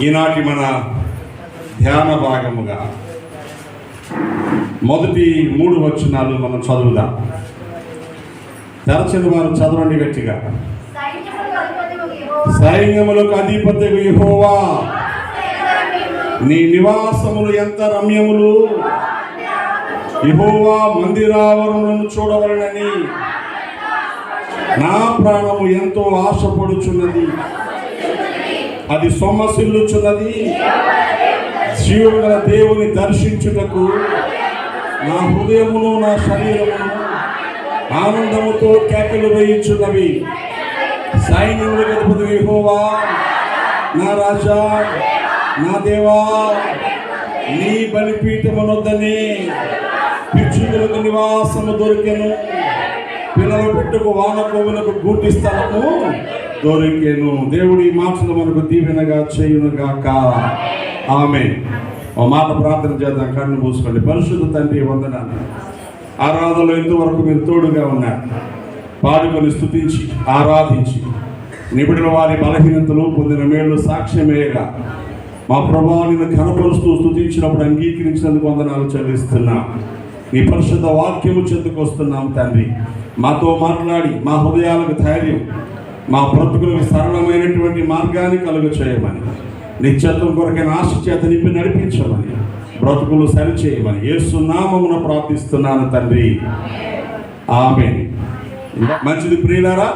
ఈనాటి మన ధ్యాన భాగముగా మొదటి 3 వచనాలు మనం చదువుదాం. తెరచిన వారు చదవండి గట్టిగా. సైన్యములకు అధిపతియగు యెహోవా, నీ నివాసములు ఎంత రమ్యములు! యెహోవా మందిరావరణములను చూడవలెనని నా ప్రాణము ఎంతో ఆశపడుచున్నది. అది సొమ్మసిల్లుచున్నది. జీవముగల దేవుని దర్శించుటకు నా హృదయమును నా శరీరమును ఆనందముతో కేకలు వేయించున్నవి. సైన్యములకు అధిపతియగు యెహోవా, నా రాజా, నా దేవా, నీ బలిపీఠమునొద్దనే పిచ్చుకలకు నివాసము దొరికెను. పిల్లల పెట్టుకు వానకోవులకు గూటి స్థలము దొరికెను. దేవుడి మాటలు మనకు దీవెనగా చేయునుగాక. ఆమేన్. ఓ మాట ప్రార్థన చేద్దాం. కన్ను మూసుకోండి. పరిశుద్ధ తండ్రి, వందనాలు. ఆరాధనలో ఇంతవరకు మీరు తోడుగా ఉన్నారు. పాడుకొని స్తుతించి ఆరాధించి నిబిడిన వారి బలహీనతలు పొందిన మేళ్ళు సాక్ష్యమేగా మా ప్రభావాన్ని కనపరుస్తూ స్తుతించినప్పుడు అంగీకరించినందుకు వందనాలు చెల్లిస్తున్నాం. నీ పరిశుద్ధ వాక్యము చెందుకు వస్తున్నాం తండ్రి. మాతో మాట్లాడి మా హృదయాలకు ధైర్యం, మా బ్రతుకులకు సరళమైనటువంటి మార్గాన్ని కలుగ చేయమని, నిత్యత్వం కొరకైన ఆశ చేత నింపి నడిపించమని, బ్రతుకులు సరిచేయమని యేసు నామమున ప్రార్థిస్తున్నాను తండ్రి. ఆమేన్. మంచిది ప్రియులారా,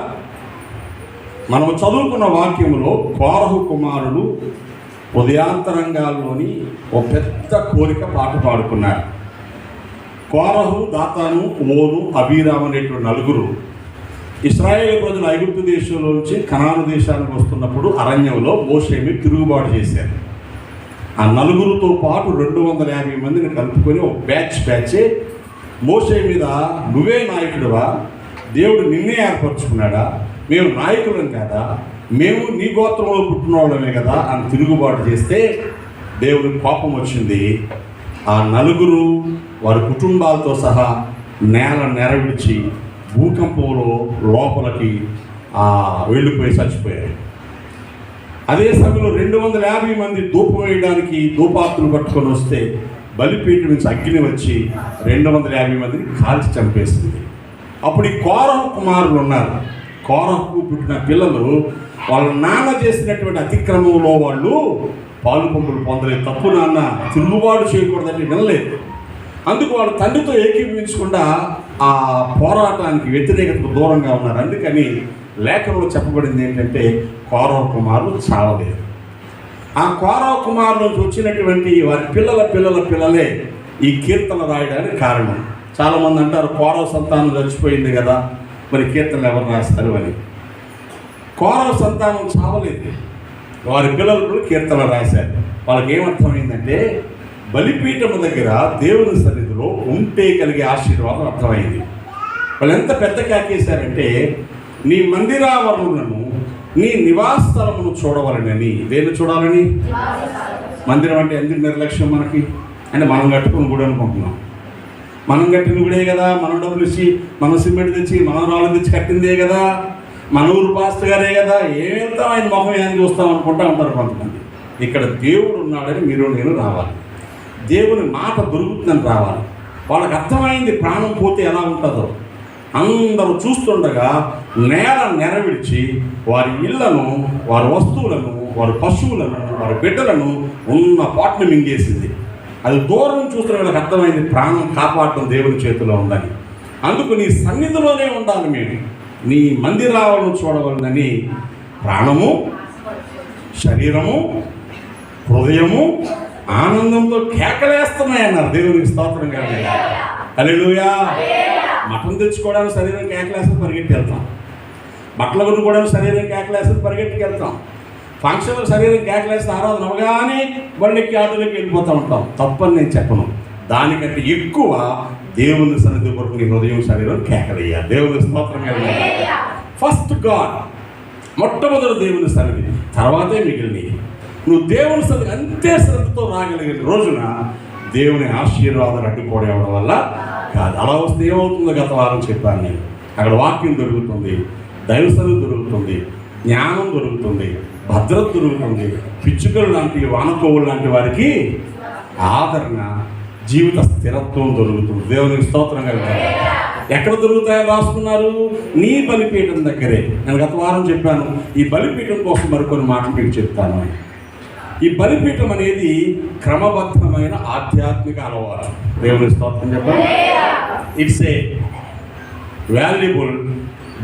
మనము చదువుకున్న వాక్యములో కోరహు కుమారులు హృదయాంతరంగాల్లోని ఒక పెద్ద కోరిక పాట పాడుకున్నారు. కోరహు, దాతాను, ఓను, అబీరాము అనేటువంటి 4 ఇశ్రాయేలు ప్రజలు ఐగుప్తు దేశంలో నుంచి కనాను దేశానికి వస్తున్నప్పుడు అరణ్యంలో మోషేని తిరుగుబాటు చేశారు. ఆ 4తో పాటు 250 మందిని కలుపుకొని ఒక బ్యాచే మోషే మీద, నువ్వే నాయకుడువా, దేవుడు నిన్నే ఏర్పరచుకున్నాడా, మేము నాయకులం కదా, మేము నీ గోత్రంలో పుట్టిన వాళ్ళమే కదా అని తిరుగుబాటు చేస్తే దేవుడికి కోపం వచ్చింది. ఆ 4 వారి కుటుంబాలతో సహా నేల నెరవిడిచి భూకంపంలో లోపలికి వెళ్ళిపోయి చచ్చిపోయారు. అదే సమయంలో 250 మంది ధూపం వేయడానికి ధూపాత్తులు పట్టుకొని వస్తే బలిపీఠం నుంచి అగ్ని వచ్చి 250 మందిని కాల్చి చంపేసింది. అప్పుడు ఈ కోరహు కుమారులు ఉన్నారు. కోరహుకు పుట్టిన పిల్లలు వాళ్ళ నాన్న చేసినటువంటి అతిక్రమంలో వాళ్ళు పాలు పంపులు పొందలేదు. తప్పు నాన్న, తిరుగుబాటు చేయకూడదని వినలేదు. అందుకు వాళ్ళు తండ్రితో ఏకీభవించకుండా ఆ పోరాటానికి వ్యతిరేకతకు దూరంగా ఉన్నారు. అందుకని లేఖనంలో చెప్పబడింది ఏంటంటే కోరహు కుమారులు చావలేదు. ఆ కోరహు కుమారుల నుంచి వచ్చినటువంటి వారి పిల్లలే ఈ కీర్తన రాయడానికి కారణం. చాలామంది అంటారు కోరహు సంతానం చచ్చిపోయింది కదా, మరి కీర్తనలు ఎవరు రాస్తారు అని. కోరహు సంతానం చావలేదు. వారి పిల్లలు కీర్తన రాశారు. వాళ్ళకి ఏమర్థమైందంటే బలిపీఠము దగ్గర దేవుని సన్నిధిలో ఉంటే కలిగే ఆశీర్వాదం అర్థమైంది. వాళ్ళు ఎంత పెద్ద కేకేశారంటే, నీ మందిరావరణములను, నీ నివాస స్థలమును చూడవాలని. దేన్ని చూడాలని? మందిరం అంటే ఎందుకు నిర్లక్ష్యం మనకి అంటే, మనం కట్టుకుని గుడి అనుకుంటున్నాం. మనం కట్టిన గుడే కదా, మనం డబ్బులు ఇచ్చి, మనం సిమెంట్ తెచ్చి, మనం రాళ్ళు తెచ్చి కట్టిందే కదా, మన ఊరు పాస్టర్ గారే కదా, ఏం వెళ్తాం ఆయన ముఖం ఏం చూస్తాం అనుకుంటా ఉంటారు కొంతమంది. ఇక్కడ దేవుడు ఉన్నాడని మీరు నేను రావాలి. దేవుని మాట దొరుకుతుందని రావాలి. వాళ్ళకి అర్థమైంది ప్రాణం పోతే ఎలా ఉంటుందో. అందరూ చూస్తుండగా నేల నెరవిడిచి వారి ఇళ్లను, వారి వస్తువులను, వారి పశువులను, వారి బిడ్డలను ఉన్న పాటను మింగేసింది. అది దూరం చూస్తున్న వాళ్ళకి అర్థమైంది ప్రాణం కాపాడటం దేవుని చేతిలో ఉందని. అందుకు నీ సన్నిధిలోనే ఉండాలి, మేము నీ మందిరాలను చూడవాలని ప్రాణము, శరీరము, హృదయము ఆనందంతో కేకలేస్తున్నాయన్నారు. దేవునికి స్తోత్రం కాదు. హల్లెలూయా. మటన్ తెచ్చుకోవడానికి శరీరం కేకలేస్తే పరిగెట్టి వెళ్తాం. బట్టలు కొనుక్కోవడానికి శరీరం కేకలేస్తే పరిగెట్టుకు వెళ్తాం. ఫంక్షన్లో శరీరం కేకలేస్తే ఆరాధన అవగానే బండికి ఆటోలోకి వెళ్ళిపోతూ ఉంటాం. తప్పని నేను చెప్పను. దానికంటే ఎక్కువ దేవుని సన్నిధి కొరకు నీ హృదయం, శరీరం కేకలయ్యా. దేవుని స్తోత్రం కాదు. ఫస్ట్ గాడ్, మొట్టమొదటి దేవుని సన్నిధి, తర్వాతే మిగిలినవి. నువ్వు దేవుని సన్నిధి అంతే శ్రద్ధతో రాగలిగిన రోజున దేవుని ఆశీర్వాదాలు అడ్డుకోవడం వల్ల కాదు. అలా వస్తే ఏమవుతుందో గత వారం చెప్పాను నేను. అక్కడ వాక్యం దొరుకుతుంది, దైవ సన్నిధి దొరుకుతుంది, జ్ఞానం దొరుకుతుంది, భద్రత దొరుకుతుంది. పిచ్చుకలు లాంటి వానకోవులు లాంటి వారికి ఆదరణ, జీవిత స్థిరత్వం దొరుకుతుంది. దేవునికి స్తోత్రం కలుగుతారు. ఎక్కడ దొరుకుతాయో రాసుకున్నారు? నీ బలిపీఠం దగ్గరే. నేను గత వారం చెప్పాను, ఈ బలిపీఠం కోసం మరికొన్ని మాటలు మీకు చెప్తాను. ఈ బలిపీఠం అనేది క్రమబద్ధమైన ఆధ్యాత్మిక అలవాటు. దేవుని స్తోత్రం చెప్పండి. It's a valuable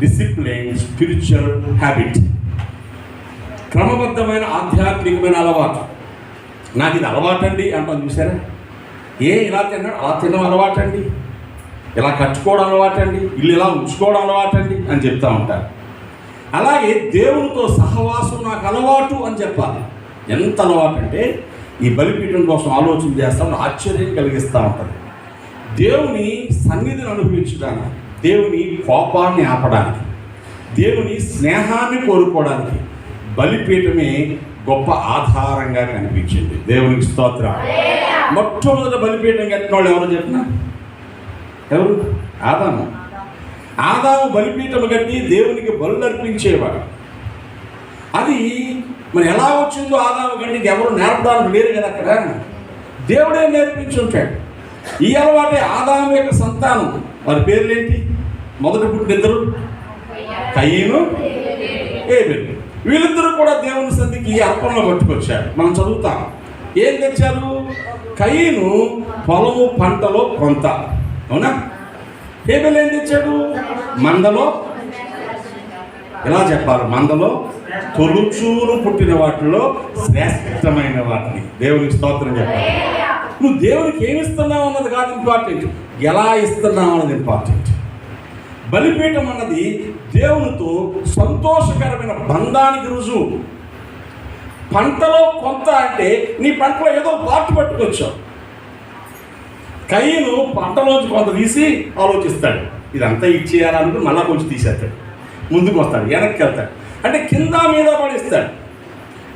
discipline spiritual habit. క్రమబద్ధమైన ఆధ్యాత్మికమైన అలవాటు. నాకు ఇది అలవాటండి అంటాను, చూసారా? ఇలా తిన్నాడు, అలా తినడం అలవాటండి, ఇలా కట్టుకోవడం అలవాటండి, ఇల్లు ఇలా ఉంచుకోవడం అలవాటండి అని చెప్తూ ఉంటారు. అలాగే దేవునితో సహవాసం నాకు అలవాటు అని చెప్పాలి. ఎంత అలవాటు అంటే ఈ బలిపీఠం కోసం ఆలోచన చేస్తామని ఆశ్చర్యం కలిగిస్తూ ఉంటుంది. దేవుని సన్నిధిని అనుభవించడానికి, దేవుని కోపాన్ని ఆపడానికి, దేవుని స్నేహాన్ని కోరుకోవడానికి బలిపీఠమే గొప్ప ఆధారంగా కనిపించింది. దేవునికి స్తోత్రం. మొట్టమొదటి బలిపీఠం కట్టిన వాళ్ళు ఎవరు చెప్పినా? ఎవరు? ఆదాము బలిపీఠం కట్టి దేవునికి బలు అర్పించేవాడు. అది మరి ఎలా వచ్చిందో ఆదాము గంటికి ఎవరు నేర్పడానికి లేరు కదా అక్కడ. దేవుడే నేర్పించుంటాడు. ఈ అలవాటే ఆదాము యొక్క సంతానం. వారి పేర్లేంటి? మొదటి పుట్టినిద్దరు కయీను, హేబెలు. వీళ్ళిద్దరూ కూడా దేవుని సన్నిధికి అర్పణలో పట్టుకొచ్చారు. మనం చదువుతాం. ఏం తెచ్చారు? కయీను పొలము పంటలో కొంత, అవునా? హేబెలు ఏం తెచ్చాడు? మందలో, ఎలా చెప్పాలి, మందలో తొలుచూరు పుట్టిన వాటిలో శ్రేష్టమైన వాటిని. దేవునికి స్తోత్రం చెప్పాలి. నువ్వు దేవునికి ఏమి ఇస్తున్నావు అన్నది కాదు ఇంపార్టెంట్, ఎలా ఇస్తున్నావు అన్నది ఇంపార్టెంట్. బలిపీఠం అన్నది దేవునితో సంతోషకరమైన బంధానికి రుజువు. పంటలో కొంత అంటే నీ పంటలో ఏదో పార్ట్ పట్టుకొచ్చావు. కయీను పంటలోంచి కొంత తీసి ఆలోచిస్తాడు, ఇదంతా ఇచ్చేయాలనుకుని మళ్ళా కొంచెం తీసేస్తాడు, ముందుకు వస్తాడు, వెనక్కి వెళ్తాడు, అంటే కింద మీద పడిస్తాడు.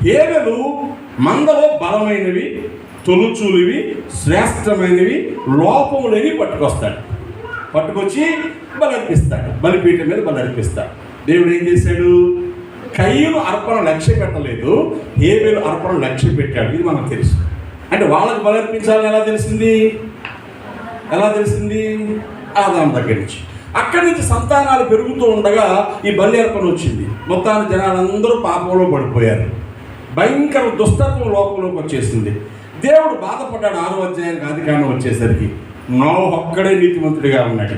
హేబెలు మందలో బలమైనవి, తొలుచూలివి, శ్రేష్టమైనవి, లోపములేవి పట్టుకొస్తాడు. పట్టుకొచ్చి బలర్పిస్తాడు. బలిపీఠం మీద బలర్పిస్తాడు. దేవుడు ఏం చేశాడు? కయీను అర్పణ లక్ష్య పెట్టలేదు, హేబెలు అర్పణ లక్ష్య పెట్టాడు. ఇది మనకు తెలుసు. అంటే వాళ్ళకి బలర్పించాలని ఎలా తెలిసింది? ఆదాము దగ్గర నుంచి. అక్కడి నుంచి సంతానాలు పెరుగుతూ ఉండగా ఈ బలి అర్పణ వచ్చింది. మొత్తాన్ని జనాలందరూ పాపంలో పడిపోయారు. భయంకర దుష్టత్వం లోకంలోకి వచ్చేసింది. దేవుడు బాధపడ్డాడు. 6వ అధ్యాయానికి ఆదికాండం వచ్చేసరికి నోవహు ఒక్కడే నీతిమంతుడిగా ఉన్నాడు.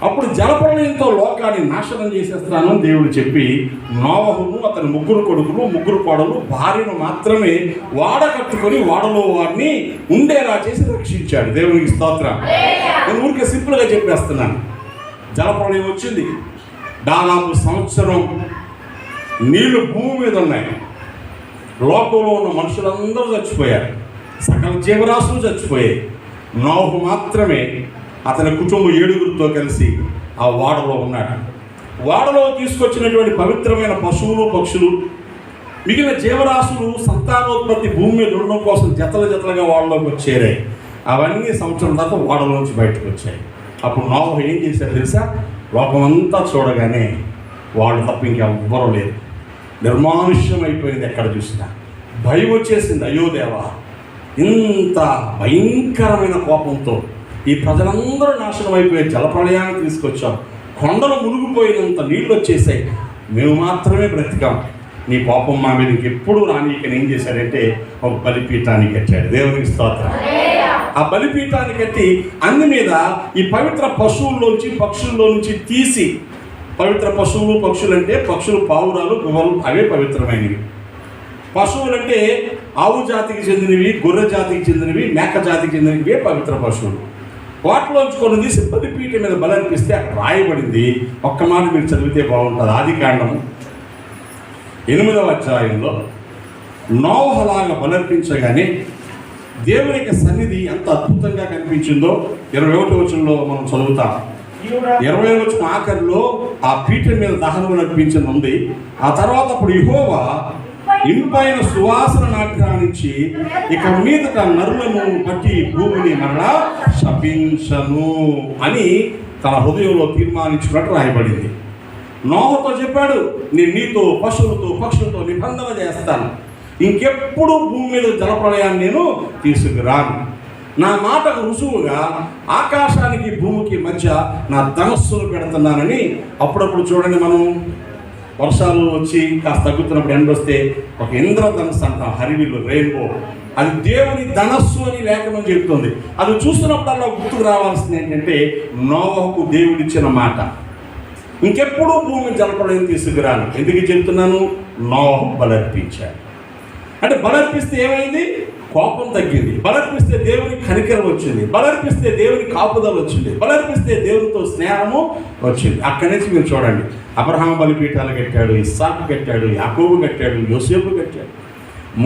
అప్పుడు జలప్రళయంతో లోకాన్ని నాశనం చేసేస్తాను దేవుడు చెప్పి నోవహును, అతని 3 కొడుకులు, 3 కోడలు, భార్యను మాత్రమే వాడ కట్టుకొని వాడలో వారిని ఉండేలా చేసి రక్షించాడు. దేవునికి స్తోత్రం. నేను ఊరికే సింపుల్గా చెప్పేస్తున్నాను. జలప్రళయం వచ్చింది. దాదాపు సంవత్సరం నీళ్లు భూమి మీద ఉన్నాయి. లోకంలో ఉన్న మనుషులందరూ చచ్చిపోయారు. సకల జీవరాశులు చచ్చిపోయాయి. నోవహు మాత్రమే అతని కుటుంబం 7గురితో కలిసి ఆ వాడలో ఉన్నాడు. వాడలో తీసుకొచ్చినటువంటి పవిత్రమైన పశువులు, పక్షులు, మిగిలిన జీవరాశులు సంతానోత్పత్తి భూమి మీద ఉండడం కోసం జతలుగా వాడలోకి చేరాయి. అవన్నీ సంవత్సరం దాకా వాడలోంచి బయటకు వచ్చాయి. అప్పుడు నోవహు ఏం చేశారు తెలుసా? లోకమంతా చూడగానే వాళ్ళు తప్ప ఇంకెవ్వరూ లేదు. నిర్మానుష్యం అయిపోయింది. ఎక్కడ చూసినా భయం వచ్చేసింది. అయ్యో దేవా, ఇంత భయంకరమైన కోపంతో ఈ ప్రజలందరూ నాశనం అయిపోయే జలప్రళయాన్ని తీసుకొచ్చాం. కొండలు మునిగిపోయినంత నీళ్ళు వచ్చేసాయి. మేము మాత్రమే బ్రతికాం. నీ కోపం మా మీద ఇంకెప్పుడు రానీకని ఏం చేశాడంటే ఒక బలిపీఠాన్ని కట్టాడు. దేవునికి స్తోత్రం. ఆ బలిపీఠాన్ని కట్టి అందు మీద ఈ పవిత్ర పశువుల్లోంచి, పక్షుల్లో నుంచి తీసి, పవిత్ర పశువులు, పక్షులు అంటే పక్షులు పావురాలు, గువ్వలు, అవే పవిత్రమైనవి. పశువులంటే ఆవు జాతికి చెందినవి, గొర్రె జాతికి చెందినవి, మేక జాతికి చెందినవి పవిత్ర పశువులు. వాటిలోంచి కొన్ని తీసి బలిపీఠం మీద బలర్పిస్తే అక్కడ రాయబడింది. ఒక్క మాట మీరు చదివితే బాగుంటుంది. ఆదికాండం 8వ అధ్యాయంలో నోవహులాగా బలర్పించగానే దేవుని యొక్క సన్నిధి ఎంత అద్భుతంగా కనిపించిందో 21వ వచనంలో మనం చదువుతాం. 20వ వచనం ఆఖరిలో ఆ పీఠం మీద దహనం అర్పించింది ఉంది. ఆ తర్వాత అప్పుడు యెహోవా ఇంపైన సువాసన నాగ్రహించి ఇక మీదట నరులను బట్టి భూమిని మరలా శపించను అని తన హృదయంలో తీర్మానించుకున్నట్టు రాయబడింది. నోహతో చెప్పాడు, నేను నీతో పశువులతో పక్షులతో నిబంధన చేస్తాను, ఇంకెప్పుడు భూమి మీద జలప్రళయాన్ని నేను తీసుకురాను, నా మాటకు రుజువుగా ఆకాశానికి భూమికి మధ్య నా ధనస్సును పెడుతున్నానని. అప్పుడప్పుడు చూడండి, మనం వర్షాలు వచ్చి కాస్త తగ్గుతున్నప్పుడు ఎండ వస్తే ఒక ఇంద్రధనస్సు అంటాం, హరివిల్లు, రెయిన్బో, అది దేవుని ధనస్సు అని లేఖనం చెబుతుంది. అది చూస్తున్నప్పుడల్లా గుర్తుకు రావాల్సింది ఏంటంటే నోవహుకు దేవుడిచ్చిన మాట, ఇంకెప్పుడు భూమి జలప్రళయం తీసుకురాను. ఎందుకు చెప్తున్నాను? నోవహు బలర్పించాడు. అంటే బలర్పిస్తే ఏమైంది? కోపం తగ్గింది. బలర్పిస్తే దేవుని కనికరం వచ్చింది. బలర్పిస్తే దేవుని కాపుదల వచ్చింది. బలర్పిస్తే దేవునితో స్నేహము వచ్చింది. అక్కడి నుంచి మీరు చూడండి, అబ్రహాం బలిపీఠాలు కట్టాడు, ఇస్సాకు కట్టాడు, యాకోబు కట్టాడు, యోసేపు కట్టాడు,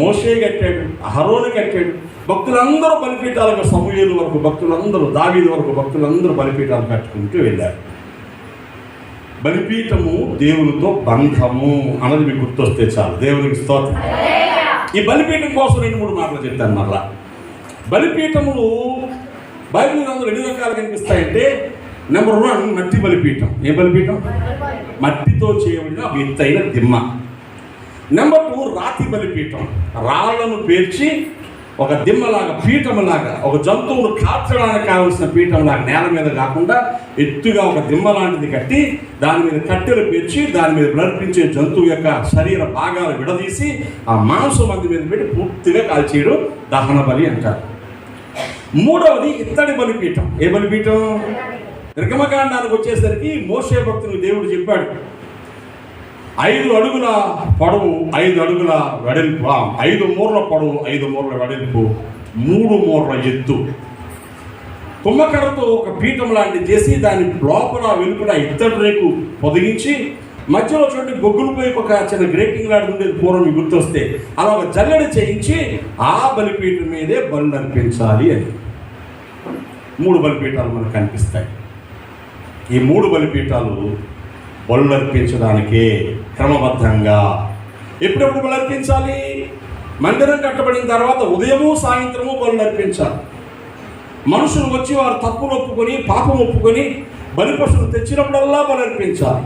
మోషే కట్టాడు, అహరోను కట్టాడు. భక్తులందరూ బలిపీఠాలకు, సమూయేలు వరకు భక్తులందరూ, దావీదు వరకు భక్తులందరూ బలిపీఠాలు కట్టుకుంటూ వెళ్ళారు. బలిపీఠము దేవునితో బంధము అన్నది మీకు గుర్తొస్తే చాలు. దేవునికి స్తోత్రం. ఈ బలిపీఠం కోసం 2-3 మాటలు చెప్తాను. మరలా బలిపీఠములు బైబిల్ గ్రంథంలో ఎన్ని రకాలు కనిపిస్తాయంటే, నెంబర్ 1 మట్టి బలిపీఠం. ఏ బలిపీఠం? మట్టితో చేయబడిన ఎత్తైన దిమ్మ. నెంబర్ 2 రాతి బలిపీఠం. రాళ్లను పేర్చి ఒక దిమ్మలాగా, పీఠంలాగా, ఒక జంతువును కాల్చడానికి కావలసిన పీఠంలాగా, నేల మీద కాకుండా ఎత్తుగా ఒక దిమ్మ లాంటిది కట్టి దాని మీద కట్టెలు పేర్చి దాని మీద బ్లర్పించే జంతువు యొక్క శరీర భాగాలు విడదీసి ఆ మాంసం మంది మీద పెట్టి పూర్తిగా కాల్చేయడం దహన బలి అంటారు. 3వది ఇత్తడి బలిపీఠం. ఏ బలిపీఠం? నిర్గమకాండానికి వచ్చేసరికి మోషే భక్తుని దేవుడు చెప్పాడు, 5 అడుగుల పొడవు, 5 అడుగుల వెడల్పు, 5 మూరల పొడవు, 5 మూరల వెడల్పు, 3 మూరల ఎత్తు, తుమ్మకర్రతో ఒక పీఠం లాంటిది చేసి దాని లోపల వెలుపల ఇత్తడి రేకు పొదిగించి మధ్యలో చూడండి బొగ్గులపై ఒక చిన్న గ్రేటింగ్ లాంటి ఉండేది పూర్వం, మీకు గుర్తొస్తే, అలా ఒక జల్లెడ చేయించి ఆ బలిపీఠం మీదే బలు అర్పించాలి అని. 3 బలిపీఠాలు మనకు కనిపిస్తాయి. ఈ 3 బలిపీఠాలు బలు అర్పించడానికే క్రమబద్ధంగా ఎప్పుడెప్పుడు బలు అర్పించాలి? మందిరం కట్టబడిన తర్వాత ఉదయము సాయంత్రము బలు అర్పించాలి. మనుషులు వచ్చి వారు తప్పులు ఒప్పుకొని, పాపం ఒప్పుకొని బలిపశువులు తెచ్చినప్పుడల్లా బలు అర్పించాలి.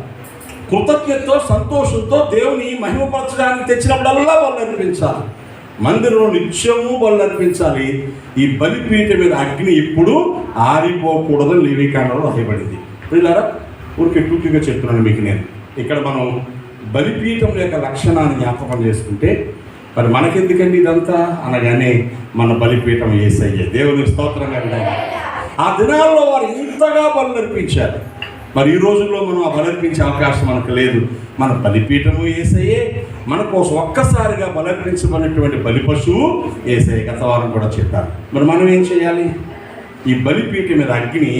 కృతజ్ఞతతో, సంతోషంతో దేవుని మహిమపరచడానికి తెచ్చినప్పుడల్లా బలు అర్పించాలి. మందిరంలో నిత్యము బలు అర్పించాలి. ఈ బలిపీఠం మీద అగ్ని ఎప్పుడు ఆరిపోకూడదని లేవీకాండంలో రాయబడింది. పిల్లారా, ఊరికే టూటీగా చెప్తున్నాను మీకు నేను. ఇక్కడ మనం బలిపీఠం యొక్క లక్షణాన్ని జ్ఞాపకం చేసుకుంటే, మరి మనకెందుకండి ఇదంతా అనగానే మన బలిపీఠం యేసయ్యే. దేవుని స్తోత్రంగా ఉండాలి. ఆ దినాల్లో వారు ఇంతగా బలు అర్పించారు. మరి ఈ రోజుల్లో మనం ఆ బలి అర్పించే అవకాశం మనకు లేదు. మన బలిపీఠము యేసయ్యే. మన కోసం ఒక్కసారిగా బలి అర్పించబడినటువంటి బలి పశువు యేసయ్య. గత వారం కూడా చెప్పారు. మరి మనం ఏం చేయాలి? ఈ బలిపీఠం మీద అగ్ని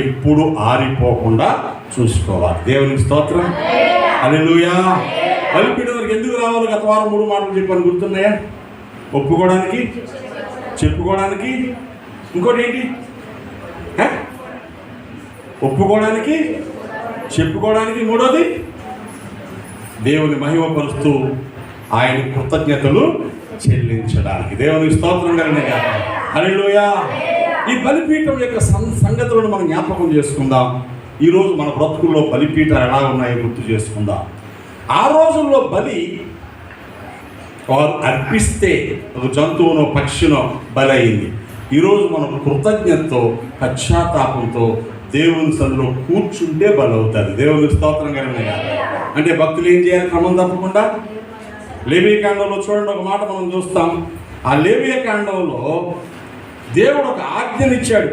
ఎప్పుడు ఆరిపోకుండా చూసుకోవాలి. దేవునికి స్తోత్రం. హల్లెలూయా. బలిపీఠం దగ్గరికి ఎందుకు రావాలి? గత వారం 3 మాటలు చెప్పాను, గుర్తున్నాయా? ఒప్పుకోవడానికి, చెప్పుకోవడానికి, ఇంకోటి ఏంటి? ఒప్పుకోవడానికి, చెప్పుకోవడానికి, 3వది దేవుని మహిమపరుస్తూ ఆయన కృతజ్ఞతలు చెల్లించడానికి. దేవునికి స్తోత్రం కలుగును. హల్లెలూయా. ఈ బలిపీఠం యొక్క సంగతులను మనం జ్ఞాపకం చేసుకుందాం. ఈరోజు మన బ్రతుకుల్లో బలిపీఠాలు ఎలా ఉన్నాయో గుర్తు చేసుకుందాం. ఆ రోజుల్లో బలి వారు అర్పిస్తే ఒక జంతువునో పక్షినో బలి అయింది. ఈరోజు మనం కృతజ్ఞతతో, పశ్చాత్తాపంతో దేవుని సన్నిధిలో కూర్చుంటే బలి అవుతుంది. దేవుని స్తోత్రం కలుగును. అంటే భక్తులు ఏం చేయాలి? క్రమం తప్పకుండా లేవీకాండంలో చూడండి, ఒక మాట మనం చూస్తాం. ఆ లేవీకాండంలో దేవుడు ఒక ఆజ్ఞనిచ్చాడు.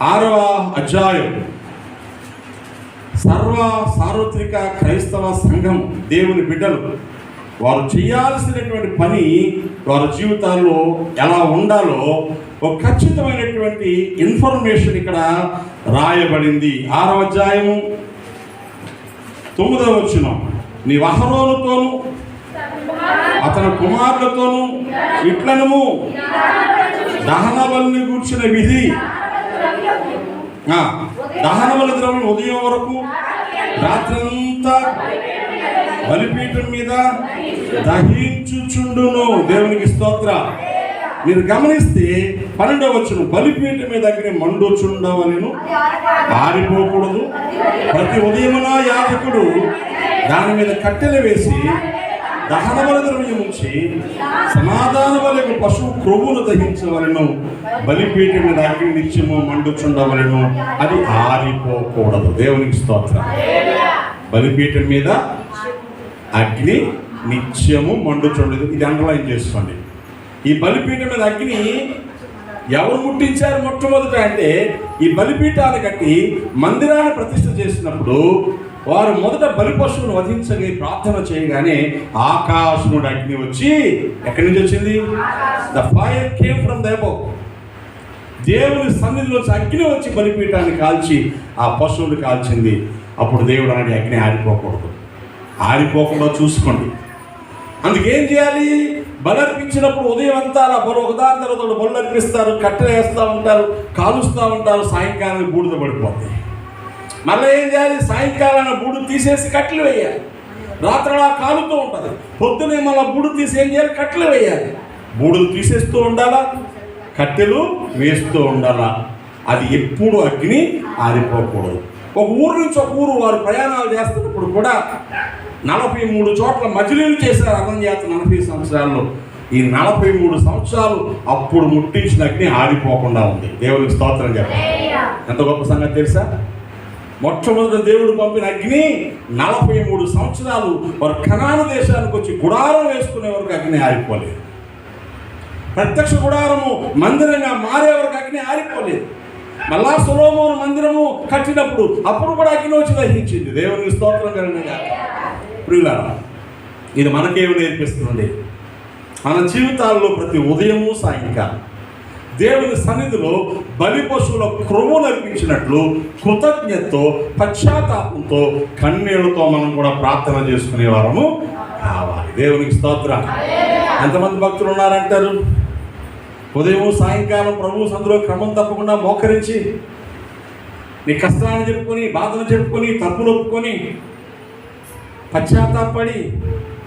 6వ అధ్యాయం. సార్వత్రిక క్రైస్తవ సంఘం, దేవుని బిడ్డలు, వారు చేయాల్సినటువంటి పని, వారి జీవితాల్లో ఎలా ఉండాలో ఒక ఖచ్చితమైనటువంటి ఇన్ఫర్మేషన్ ఇక్కడ రాయబడింది. 6వ అధ్యాయము 9వ వచనం. నీ అహరోనుతోను అతని కుమారులతోను ఇట్లనము దహన బలిని కూర్చున్న విధి, దహన బలి ద్రవ్యం ఉదయం వరకు రాత్రంతా బలిపీఠం మీద దహించుచుండును. దేవునికి స్తోత్ర. మీరు గమనిస్తే 12వ వచనం, బలిపీఠం మీద అగ్ని మండుచుండవలెను, ఆరిపోకూడదు. ప్రతి ఉదయమున యాజకుడు దాని మీద కట్టెలు వేసి దహన బలి ద్రవ్యం ఉంచి సమాధాన బలికి పశువు క్రొవ్వును దహించవలెను. బలిపీఠం మీద అగ్ని నిత్యము మండుచుండవలెను, అది ఆరిపోకూడదు. దేవునికి స్తోత్రం. బలిపీఠం మీద అగ్ని నిత్యము మండుచుండదు. ఇది అండర్లైన్ చేసుకోండి. ఈ బలిపీఠం మీద అగ్ని ఎవరు ముట్టించారు మొట్టమొదట అంటే, ఈ బలిపీఠాన్ని కట్టి మందిరాన్ని ప్రతిష్ఠ చేసినప్పుడు వారు మొదట బలి పశువును వధించగా ప్రార్థన చేయగానే ఆకాశం నుండి అగ్ని వచ్చి, ఎక్కడి నుంచి వచ్చింది? The fire came from the above. దేవుని సన్నిధిలోంచి అగ్ని వచ్చి బలిపీఠాన్ని కాల్చి ఆ పశువుని కాల్చింది. అప్పుడు దేవుడు అన్నాడు, అగ్ని ఆరిపోకూడదు, ఆరిపోకుండా చూసుకోండి. అందుకేం చేయాలి? బలి అర్పించినప్పుడు ఉదయం అంతా అలా ఒకదాని తర్వాత బలు అర్పిస్తారు, కట్టెలు వేస్తూ ఉంటారు, కాలుస్తూ ఉంటారు. సాయంకాలం బూడిద పడిపోతాయి. మళ్ళీ ఏం చేయాలి? సాయంకాలం బూడు తీసేసి కట్టెలు వేయాలి. రాత్రి అలా కాలుతూ ఉంటుంది. పొద్దునే మళ్ళీ బూడు తీసి ఏం చేయాలి? కట్టెలు వేయాలి. బూడులు తీసేస్తూ ఉండాలా, కట్టెలు వేస్తూ ఉండాలా. అది ఎప్పుడు అగ్ని ఆరిపోకూడదు. ఒక ఊరు నుంచి ఒక ఊరు వారు ప్రయాణాలు చేస్తున్నప్పుడు కూడా 43 చోట్ల మజిలీలు చేశారు అరణ్యాత 40 సంవత్సరాల్లో. ఈ 43 సంవత్సరాలు అప్పుడు ముట్టించిన అగ్ని ఆరిపోకుండా ఉంది. దేవునికి స్తోత్రం చెప్పాలి. ఎంత గొప్ప సంగతి తెలుసా? మొట్టమొదటి దేవుడు పంపిన అగ్ని 43 సంవత్సరాలు వారు కనాను దేశానికి వచ్చి గుడారం వేసుకునే వరకు అగ్ని ఆరిపోలేదు. ప్రత్యక్ష గుడారము మందిరంగా మారే వరకు అగ్ని ఆరిపోలేదు. మళ్ళా సొలొమోను మందిరము కట్టినప్పుడు అప్పుడు కూడా అగ్ని వచ్చి దహించింది. దేవునికి స్తోత్రం కలుగునుగాక. ప్రియులారా, ఇది మనకేమి నేర్పిస్తుంది? మన జీవితాల్లో ప్రతి ఉదయము సాయంకాలం దేవుని సన్నిధిలో బలి పశువుల క్రొవ్వును అర్పించినట్లు కృతజ్ఞతతో, పశ్చాత్తాపంతో, కన్నీళ్లతో మనం కూడా ప్రార్థన చేసుకునే వారము కావాలి. దేవునికి స్తోత్రం. ఎంతమంది భక్తులు ఉన్నారంటారు? ఉదయం సాయంకాలం ప్రభు సన్నిధిలో క్రమం తప్పకుండా మోకరించి నీ కష్టాన్ని చెప్పుకొని, బాధను చెప్పుకొని, తప్పులు ఒప్పుకొని, పశ్చాత్తాపడి,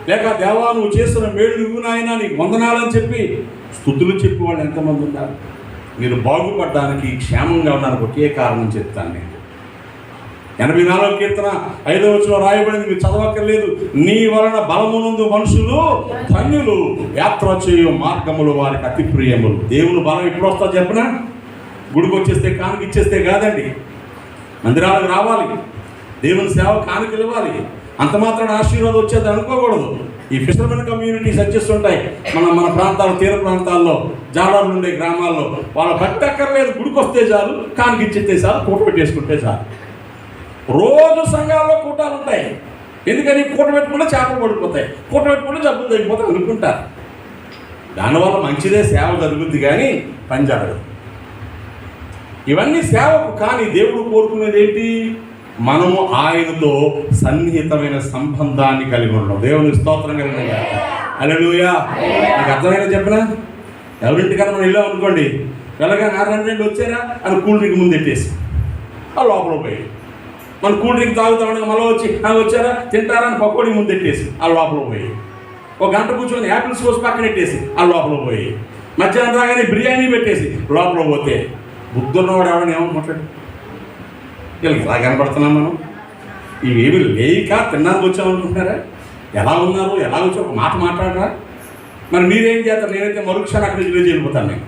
లేక దేవా నువ్వు చేస్తున్న మేలు నువ్వు నాయనా నీకు వందనాలని చెప్పి స్తుతులు చెప్పి వాళ్ళు ఎంతమంది ఉన్నారు? మీరు బాగుపడడానికి, క్షేమంగా ఉండడానికి ఒకే కారణం చెప్తాను నేను. 84వ కీర్తన 5వ వచనంలో రాయబడింది, మీరు చదవక్కర్లేదు. నీ వలన బలమునందు మనుషులు ధన్యులు, యాత్ర చేయు మార్గములు వారికి అతి ప్రియములు. దేవుని బలం ఎప్పుడు వస్తా చెప్పనా? గుడికి వచ్చేస్తే కానుక ఇచ్చేస్తే కాదండి. మందిరాలకు రావాలి, దేవుని సేవ కానుకలు ఇవ్వాలి. అంత మాత్రం ఆశీర్వాదం వచ్చేది అనుకోకూడదు. ఈ ఫిషర్మెన్ కమ్యూనిటీస్ వచ్చేస్తుంటాయి మన ప్రాంతాల్లో, తీర ప్రాంతాల్లో, జాలర్లు ఉండే గ్రామాల్లో. వాళ్ళ భక్తి అక్కర్లేదు, గుడికి వస్తే చాలు, కానుక ఇచ్చేస్తే చాలు, కూట పెట్టేసుకుంటే చాలు. రోజు సంఘాల్లో కూటాలు ఉంటాయి. ఎందుకని? కూట పెట్టుకుంటే చేపలు పడిపోతాయి, కూట పెట్టుకుంటే జబ్బులు తగ్గిపోతాయి అనుకుంటారు. దానివల్ల మంచిదే, సేవ జరుగుద్ది, కానీ పని జరగదు. ఇవన్నీ సేవకు. కానీ దేవుడు కోరుకునేది ఏంటి? మనము ఆయనతో సన్నిహితమైన సంబంధాన్ని కలిగి ఉండడం. దేవునికి స్తోత్రం కలిగిన. హల్లెలూయా. నాకు అర్థమైనా చెప్పినా? ఎవరింటికన్నా మనం వెళ్ళాం అనుకోండి, వెళ్ళగా 6 వచ్చారా అని కూల్ డ్రింక్ ముందు పెట్టేసి ఆ లోపల పోయి, మన కూల్ డ్రింక్ తాగుతా ఉండగా మళ్ళీ వచ్చి వచ్చారా తింటారా అని పకోడీ ముందు పెట్టేసి ఆ లోపల పోయి, ఒక గంట కూర్చొని యాపిల్స్ కోసి పక్కన పెట్టేసి ఆ లోపల పోయి, మధ్యాహ్నం రాగానే బిర్యానీ పెట్టేసి లోపల పోతే బుద్ధున్నవాడు ఎవడని ఏమనుకుంటాడు? వీళ్ళకి ఎలా కనపడుతున్నాం మనం? ఇవేమి లేక తిన్నానికి వచ్చామనుకుంటున్నారా? ఎలా ఉన్నారు, ఎలా వచ్చి ఒక మాట మాట్లాడరా? మరి మీరేం చేస్తారు? నేనైతే మరుక్షణం అక్కడి నుంచి వెళ్ళిపోతాను.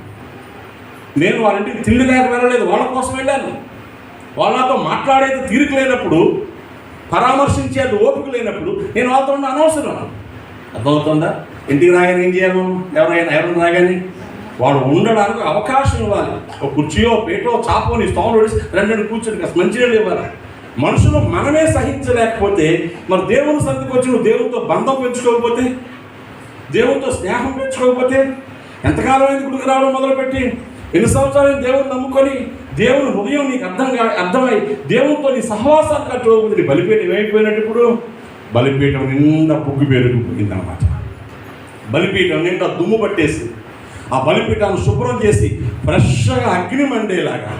నేను వాళ్ళ ఇంటికి తిండి లేక వెళ్ళలేదు, వాళ్ళ కోసం వెళ్ళాను. వాళ్ళతో మాట్లాడేది తీరిక లేనప్పుడు, పరామర్శించేది ఓపిక లేనప్పుడు నేను వాళ్ళతో ఉన్న అనవసరం. అర్థమవుతుందా? ఇంటికి రాగానే ఏం చేయాలి మనం? ఎవరైనా రాగానే వాడు ఉండడానికి అవకాశం ఇవ్వాలి. ఒక కుర్చీయో, పేటో, చాపో నీ స్తోమలు వేసి 2 కూర్చొని కాస్త మంచినీళ్ళు ఇవ్వాలి. మనుషులు మనమే సహించలేకపోతే మరి దేవుని సన్నిధికి వచ్చి నువ్వు దేవునితో బంధం పెంచుకోకపోతే, దేవునితో స్నేహం పెంచుకోకపోతే, ఎంతకాలం అయింది గుడికి రావడం మొదలుపెట్టి? ఎన్ని సంవత్సరాలు దేవుని నమ్ముకొని దేవుని హృదయం నీకు అర్థమై దేవునితో నీ సహవాసాన్ని కట్టుకోకపోతే నీ బలిపీఠం ఏమైపోయినట్టు? ఇప్పుడు బలిపీఠం నిండా పుగ్గు పెరిగిపోయిందన్నమాట. బలిపీఠం నిండా దుమ్ము పట్టేసి ఆ బలిపీఠాన్ని శుభ్రం చేసి ఫ్రెష్గా అగ్ని మండేలాగా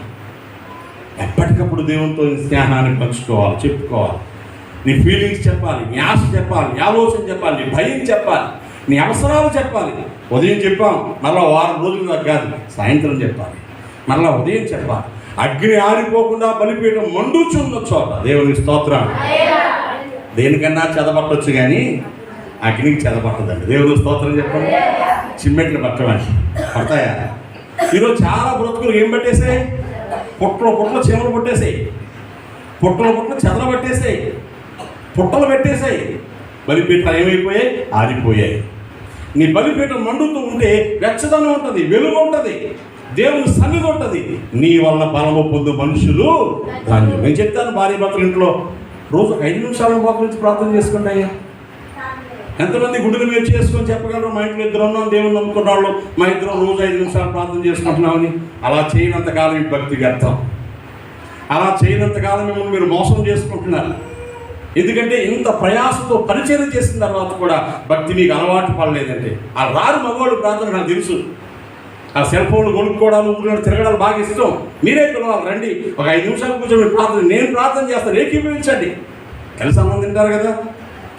ఎప్పటికప్పుడు దేవునితో స్నేహాన్ని పంచుకోవాలి, చెప్పుకోవాలి. నీ ఫీలింగ్స్ చెప్పాలి, నీ ఆశ చెప్పాలి, నీ ఆలోచన చెప్పాలి, నీ భయం చెప్పాలి, నీ అవసరాలు చెప్పాలి. ఉదయం చెప్పాం, మళ్ళీ వారం రోజులు దాకా కాదు, సాయంత్రం చెప్పాలి, మళ్ళీ ఉదయం చెప్పాలి. అగ్ని ఆరిపోకుండా బలిపీఠం మండుచున్న చోట దేవుని స్తోత్రం. దేనికన్నా చెదపట్టవచ్చు కానీ అగ్నికి చెదపట్టదండి. దేవుని స్తోత్రం చెప్పండి. చిమ్మెట్లు పట్టమని పడతాయా? ఈరోజు చాలా బ్రతుకులు ఏం పట్టేసాయి? పుట్టలు చీమలు పట్టేసాయి, పుట్టలు చెదలు పట్టేసాయి, పుట్టలు పెట్టేసాయి. బలిపీఠాలు ఏమైపోయాయి? ఆరిపోయాయి. నీ బలిపీఠం మండుతూ ఉంటే వెచ్చదనం ఉంటుంది, వెలుగు ఉంటుంది, దేవుని సన్నిధి ఉంటుంది. నీ వల్ల బలము పొందు మనుషులు ధన్యులు. నేను చెప్తాను, భార్య భర్తల ఇంట్లో రోజు 5 నిమిషాల గురించి ప్రార్థన చేసుకోండి అయ్యా. ఎంతమంది గుడిని మీరు చేసుకొని చెప్పగలరు? మా ఇంట్లో 2 ఉన్నాం, దేవుని నమ్ముకున్న వాళ్ళు, మా ఇద్దరం రోజు 5 నిమిషాలు ప్రార్థన చేసుకుంటున్నామని. అలా చేయనంతకాలం మీ భక్తి వ్యర్థం. అలా చేయనంతకాలం మిమ్మల్ని మీరు మోసం చేసుకుంటున్నారు. ఎందుకంటే ఇంత ప్రయాసంతో పరిచయం చేసిన తర్వాత కూడా భక్తి మీకు అలవాటు పడలేదంటే, ఆ రారు మగవాళ్ళు ప్రార్థన నాకు తెలుసు. ఆ సెల్ ఫోన్లు కొనుక్కోవడాలు, ఊళ్ళో తిరగడాలు బాగా ఇష్టం. మీరే పిలవాలి, రండి ఒక 5 నిమిషాలు కూర్చొని ప్రార్థన, నేను ప్రార్థన చేస్తాను, ఏకీభవించండి. కలిసి అన్నం తింటారు కదా,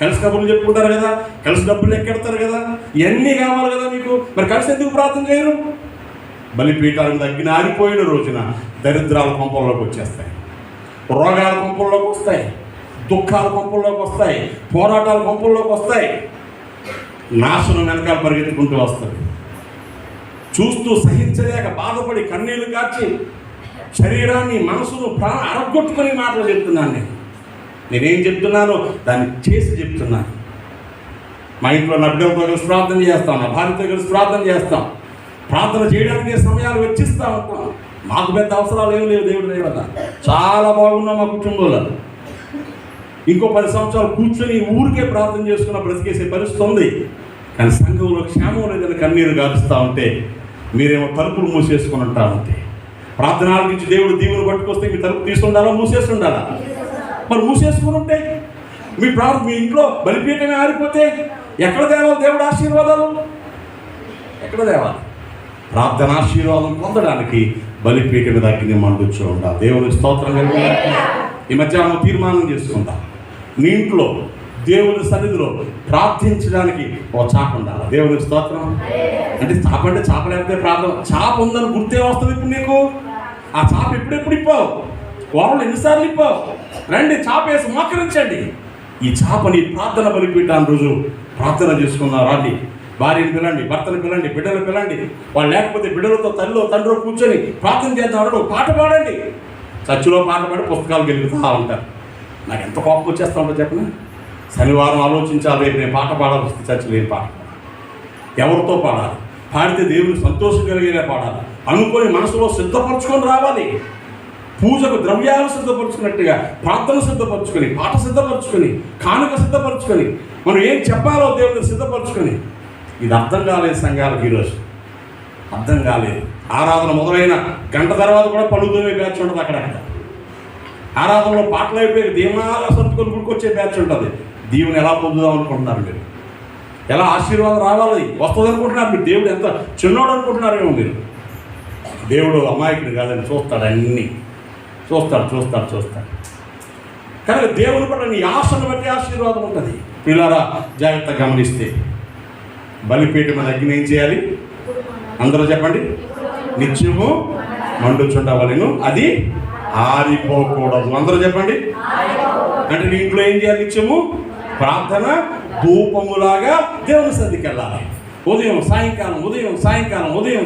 కలిసి కబుర్లు చెప్పుకుంటారు కదా, కలిసి డబ్బులు ఎక్కెడతారు కదా, ఇవన్నీ కావాలి కదా మీకు. మరి కలిసి ఎందుకు ప్రార్థన చేయరు? బలిపీఠాలకు తగ్గిన ఆరిపోయిన రోజున దరిద్రాల కొంపల్లోకి వచ్చేస్తాయి, రోగాల కొంపల్లోకి వస్తాయి, దుఃఖాల కొంపల్లోకి వస్తాయి, పోరాటాల కొంపల్లోకి వస్తాయి, నాశనం వెనకాల పరిగెత్తుకుంటూ వస్తుంది. చూస్తూ సహించలేక బాధపడి కన్నీళ్లు కార్చి శరీరాన్ని, మనసును, ప్రాణం అరగొట్టుకుని మాటలు చెప్తున్నాను. నేనేం చెప్తున్నానో దాన్ని చేసి చెప్తున్నాను. మా ఇంట్లో నా బిడ్డలతో కలిసి ప్రార్థన చేస్తాం, నా భార్యతో కలిసి ప్రార్థన చేస్తాం. ప్రార్థన చేయడానికి సమయాలు వెచ్చిస్తూ ఉంటాం. మాకు పెద్ద అవసరాలు ఏమి లేవు, దేవుడు దయ వల్ల చాలా బాగున్నాం మా కుటుంబంలో. ఇంకో 10 సంవత్సరాలు కూర్చొని ఊరికే ప్రార్థన చేసుకున్న బ్రతికేసే పరిస్థితి ఉంది. కానీ సంఘంలో క్షేమం లేదని కన్నీరు గారుస్తూ ఉంటే మీరేమో తలుపులు మూసేసుకుని ఉంటా ఉంటే, ప్రార్థన ఆలకించి దేవుడు దీవులు పట్టుకొస్తే మీ తలుపు తీసుకుండాలా, మూసేసి ఉండాలా? మరి మూసేసుకుని ఉంటే మీ ఇంట్లో బలిపీఠమే ఆరిపోతే ఎక్కడ తేవాలి దేవుడు ఆశీర్వాదాలు? ఎక్కడ తేవాలి? ప్రార్థన ఆశీర్వాదం పొందడానికి బలిపీఠం మీద అగ్ని మండుచూ ఉండాలి. దేవుని స్తోత్రం కలిగి ఈ మధ్యాహ్నం తీర్మానం చేసుకుంటా, నీ ఇంట్లో దేవుని సన్నిధిలో ప్రార్థించడానికి ఒక చాప ఉండాలి. దేవుని స్తోత్రం. అంటే చాప అంటే చాప లేకపోతే ప్రార్థన, చాప ఉందని గుర్తే వస్తుంది. ఇప్పుడు నీకు ఆ చాప ఎప్పుడెప్పుడు ఇప్పావు? వాళ్ళు ఎన్నిసార్లు ఇప్పావు? రండి చాప వేసి మోకరించండి. ఈ చాపని ప్రార్థన బలిపీఠాన్ని రోజు ప్రార్థన చేసుకున్నారు. రండి, భార్యని పిల్లండి, భర్తను పిల్లండి, బిడ్డలు పిల్లండి. వాళ్ళు లేకపోతే బిడ్డలతో తల్లిలో తండ్రిలో కూర్చొని ప్రార్థన చేద్దామని ఒక పాట పాడండి. చర్చిలో పాట పాడి పుస్తకాలు గెలుగుతూ ఉంటారు. నాకు ఎంత కోపం వచ్చేస్తా ఉంటా చెప్పిన. శనివారం ఆలోచించాలి, రేపు నేను పాట పాడాలి వస్తే చర్చిలో ఏం పాట, ఎవరితో పాడాలి, పాడితే దేవుని సంతోషం కలిగేలా పాడాలి అనుకొని మనసులో సిద్ధపరచుకొని రావాలి. పూజకు ద్రవ్యాలు సిద్ధపరచుకున్నట్టుగా ప్రార్థన సిద్ధపరచుకొని, పాట సిద్ధపరచుకొని, కానుక సిద్ధపరచుకొని, మనం ఏం చెప్పాలో దేవుని సిద్ధపరచుకొని. ఇది అర్థం కాలేదు సంఘాలకు ఈరోజు, అర్థం కాలేదు. ఆరాధన మొదలైన గంట తర్వాత కూడా పలుదోమే బ్యాచ్ ఉంటుంది. అక్కడక్కడ ఆరాధనలో పాటలు అయిపోయి దీవనాలు సర్దుకొని గుడికొచ్చే బ్యాచ్ ఉంటుంది. దీవుని ఎలా పొందుదాం అనుకుంటున్నారు మీరు? ఎలా ఆశీర్వాదం రావాలి వస్తుంది అనుకుంటున్నారు మీరు? దేవుడు ఎంత చిన్నోడు అనుకుంటున్నారేమో మీరు. దేవుడు అమాయకుడు కాదని చూస్తాడు, అన్నీ చూస్తాడు. కానీ దేవుని పట్ల నీ ఆశను బట్టి ఆశీర్వాదం ఉంటుంది. పిల్లరా జాగ్రత్తగా గమనిస్తే బలిపీఠం మీద అగ్ని ఏం చేయాలి? అందరూ చెప్పండి. నిత్యము మండుచుండవలెను, అది ఆరిపోకూడదు. అందరూ చెప్పండి. అంటే నీ ఇంట్లో ఏం చేయాలి? నిత్యము ప్రార్థన ధూపములాగా దేవుని సన్నిధికి వెళ్ళాలి. ఉదయం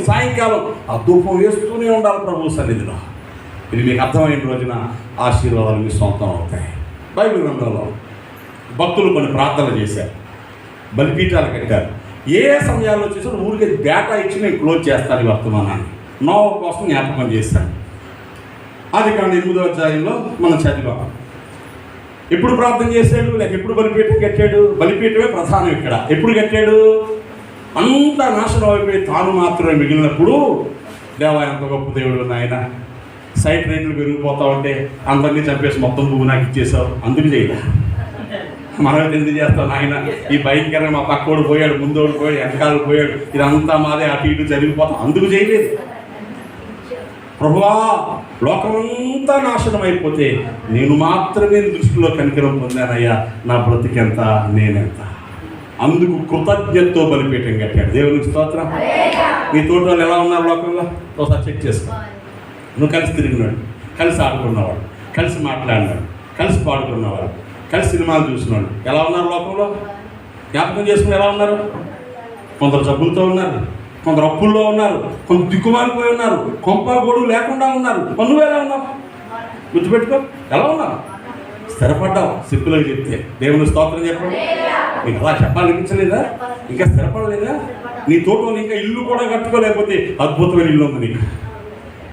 సాయంకాలం ఆ ధూపం వేస్తూనే ఉండాలి ప్రభు సన్నిధిలో. ఇది మీకు అర్థమైన రోజున ఆశీర్వాదాలు మీ సొంతం అవుతాయి. బైబిల్ గ్రంథంలో భక్తులు కొన్ని ప్రార్థనలు చేశారు, బలిపీఠాలు కట్టారు. ఏ సమయాల్లో చేసారు? ఊరికి డేటా ఇచ్చి నేను క్లోజ్ చేస్తాను ఈ వర్తమానాన్ని. నోవహు కోసం జ్ఞాపకం చేశాను. ఆదికాండం 8వ అధ్యాయంలో మనం చదివాం. ఎప్పుడు ప్రార్థన చేశాడు, లేక ఎప్పుడు బలిపీఠం కట్టాడు? బలిపీఠమే ప్రధానం ఇక్కడ. ఎప్పుడు కట్టాడు? అంతా నాశనం అయిపోయి తాను మాత్రమే మిగిలినప్పుడు, దేవా ఎంత గొప్ప దేవుడు నాయన, సైట్ రేట్లు పెరిగిపోతా ఉంటే అందరినీ చంపేసి మొత్తం నువ్వు నాకు ఇచ్చేసావు, అందుకు చేయలే. మనం ఎందుకు చేస్తాం నాయన? ఈ భయంకరంగా మా పక్కోడు పోయాడు, ముందోడు పోయాడు, వెనకాలు పోయాడు, ఇదంతా మాదే అటు ఇటు జరిగిపోతాం, అందుకు చేయలేదు. ప్రభువా, లోకమంతా నాశనం అయిపోతే నేను మాత్రమే దృష్టిలో కనికరం పొందానయ్యా, నా బ్రతికెంత, నేనెంత. అందుకు కృతజ్ఞతతో బలిపీఠం కట్టాడు. దేవునికి స్తోత్రం. నీ తోటి వాళ్ళు ఎలా ఉన్నారు లోకంలో ఒకసారి చెక్ చేసుకో. నువ్వు కలిసి తిరిగినాడు, కలిసి ఆడుకున్నవాడు, కలిసి మాట్లాడినాడు, కలిసి పాడుకున్నవాడు, కలిసి సినిమాలు చూసినాడు, ఎలా ఉన్నారు లోకంలో? జ్ఞాపకం చేసుకుని ఎలా ఉన్నారు? కొందరు జబ్బులతో ఉన్నారు, కొందరు అప్పుల్లో ఉన్నారు, కొందరు దిక్కుమాలిపోయి ఉన్నారు, కొంప గొడుగు లేకుండా ఉన్నారు. నువ్వు ఎలా ఉన్నావు? గుర్తుపెట్టుకో, ఎలా ఉన్నావు? స్థిరపడ్డావు. సింపుల్గా చెప్తే దేవుని స్తోత్రం చెప్పండి. నీకు అలా చెప్పాలనిపించలేదా? ఇంకా స్థిరపడలేదా? నీ తోటలో ఇంకా ఇల్లు కూడా కట్టుకోలేకపోతే అద్భుతమైన ఇల్లు ఉంది నీకు.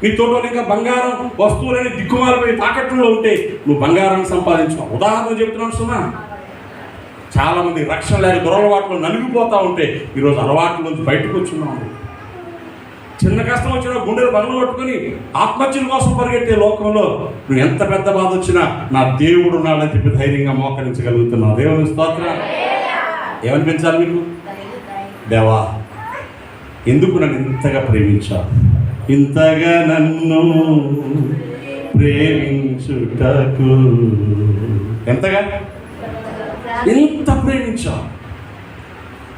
నీ తోటలో ఇంకా బంగారం వస్తువులని దిక్కుమాలిపోయి తాకట్టులో ఉంటే నువ్వు బంగారాన్ని సంపాదించుకో. ఉదాహరణ చెప్తున్నాను సుమా. చాలామంది రక్షణ లేక దురలవాట్లు నలిగిపోతూ ఉంటే ఈరోజు అలవాట్ల నుంచి బయటకు వచ్చున్నాము. చిన్న కష్టం వచ్చినా గుండెలు బండ్లు కొట్టుకుని ఆత్మహత్యల కోసం పరిగెట్టే లోకంలో నువ్వు ఎంత పెద్ద బాధ వచ్చినా నా దేవుడు నాడని చెప్పి ధైర్యంగా మోకరించగలుగుతున్నావు. దేవుని స్తోత్రం. ఏమనిపించాలి మీకు? దేవా, ఎందుకు నన్ను ఇంతగా ప్రేమించావు? ఇంతగా నన్ను ప్రేమించుటకు ఎంతగా, ఎంత ప్రేమించావు,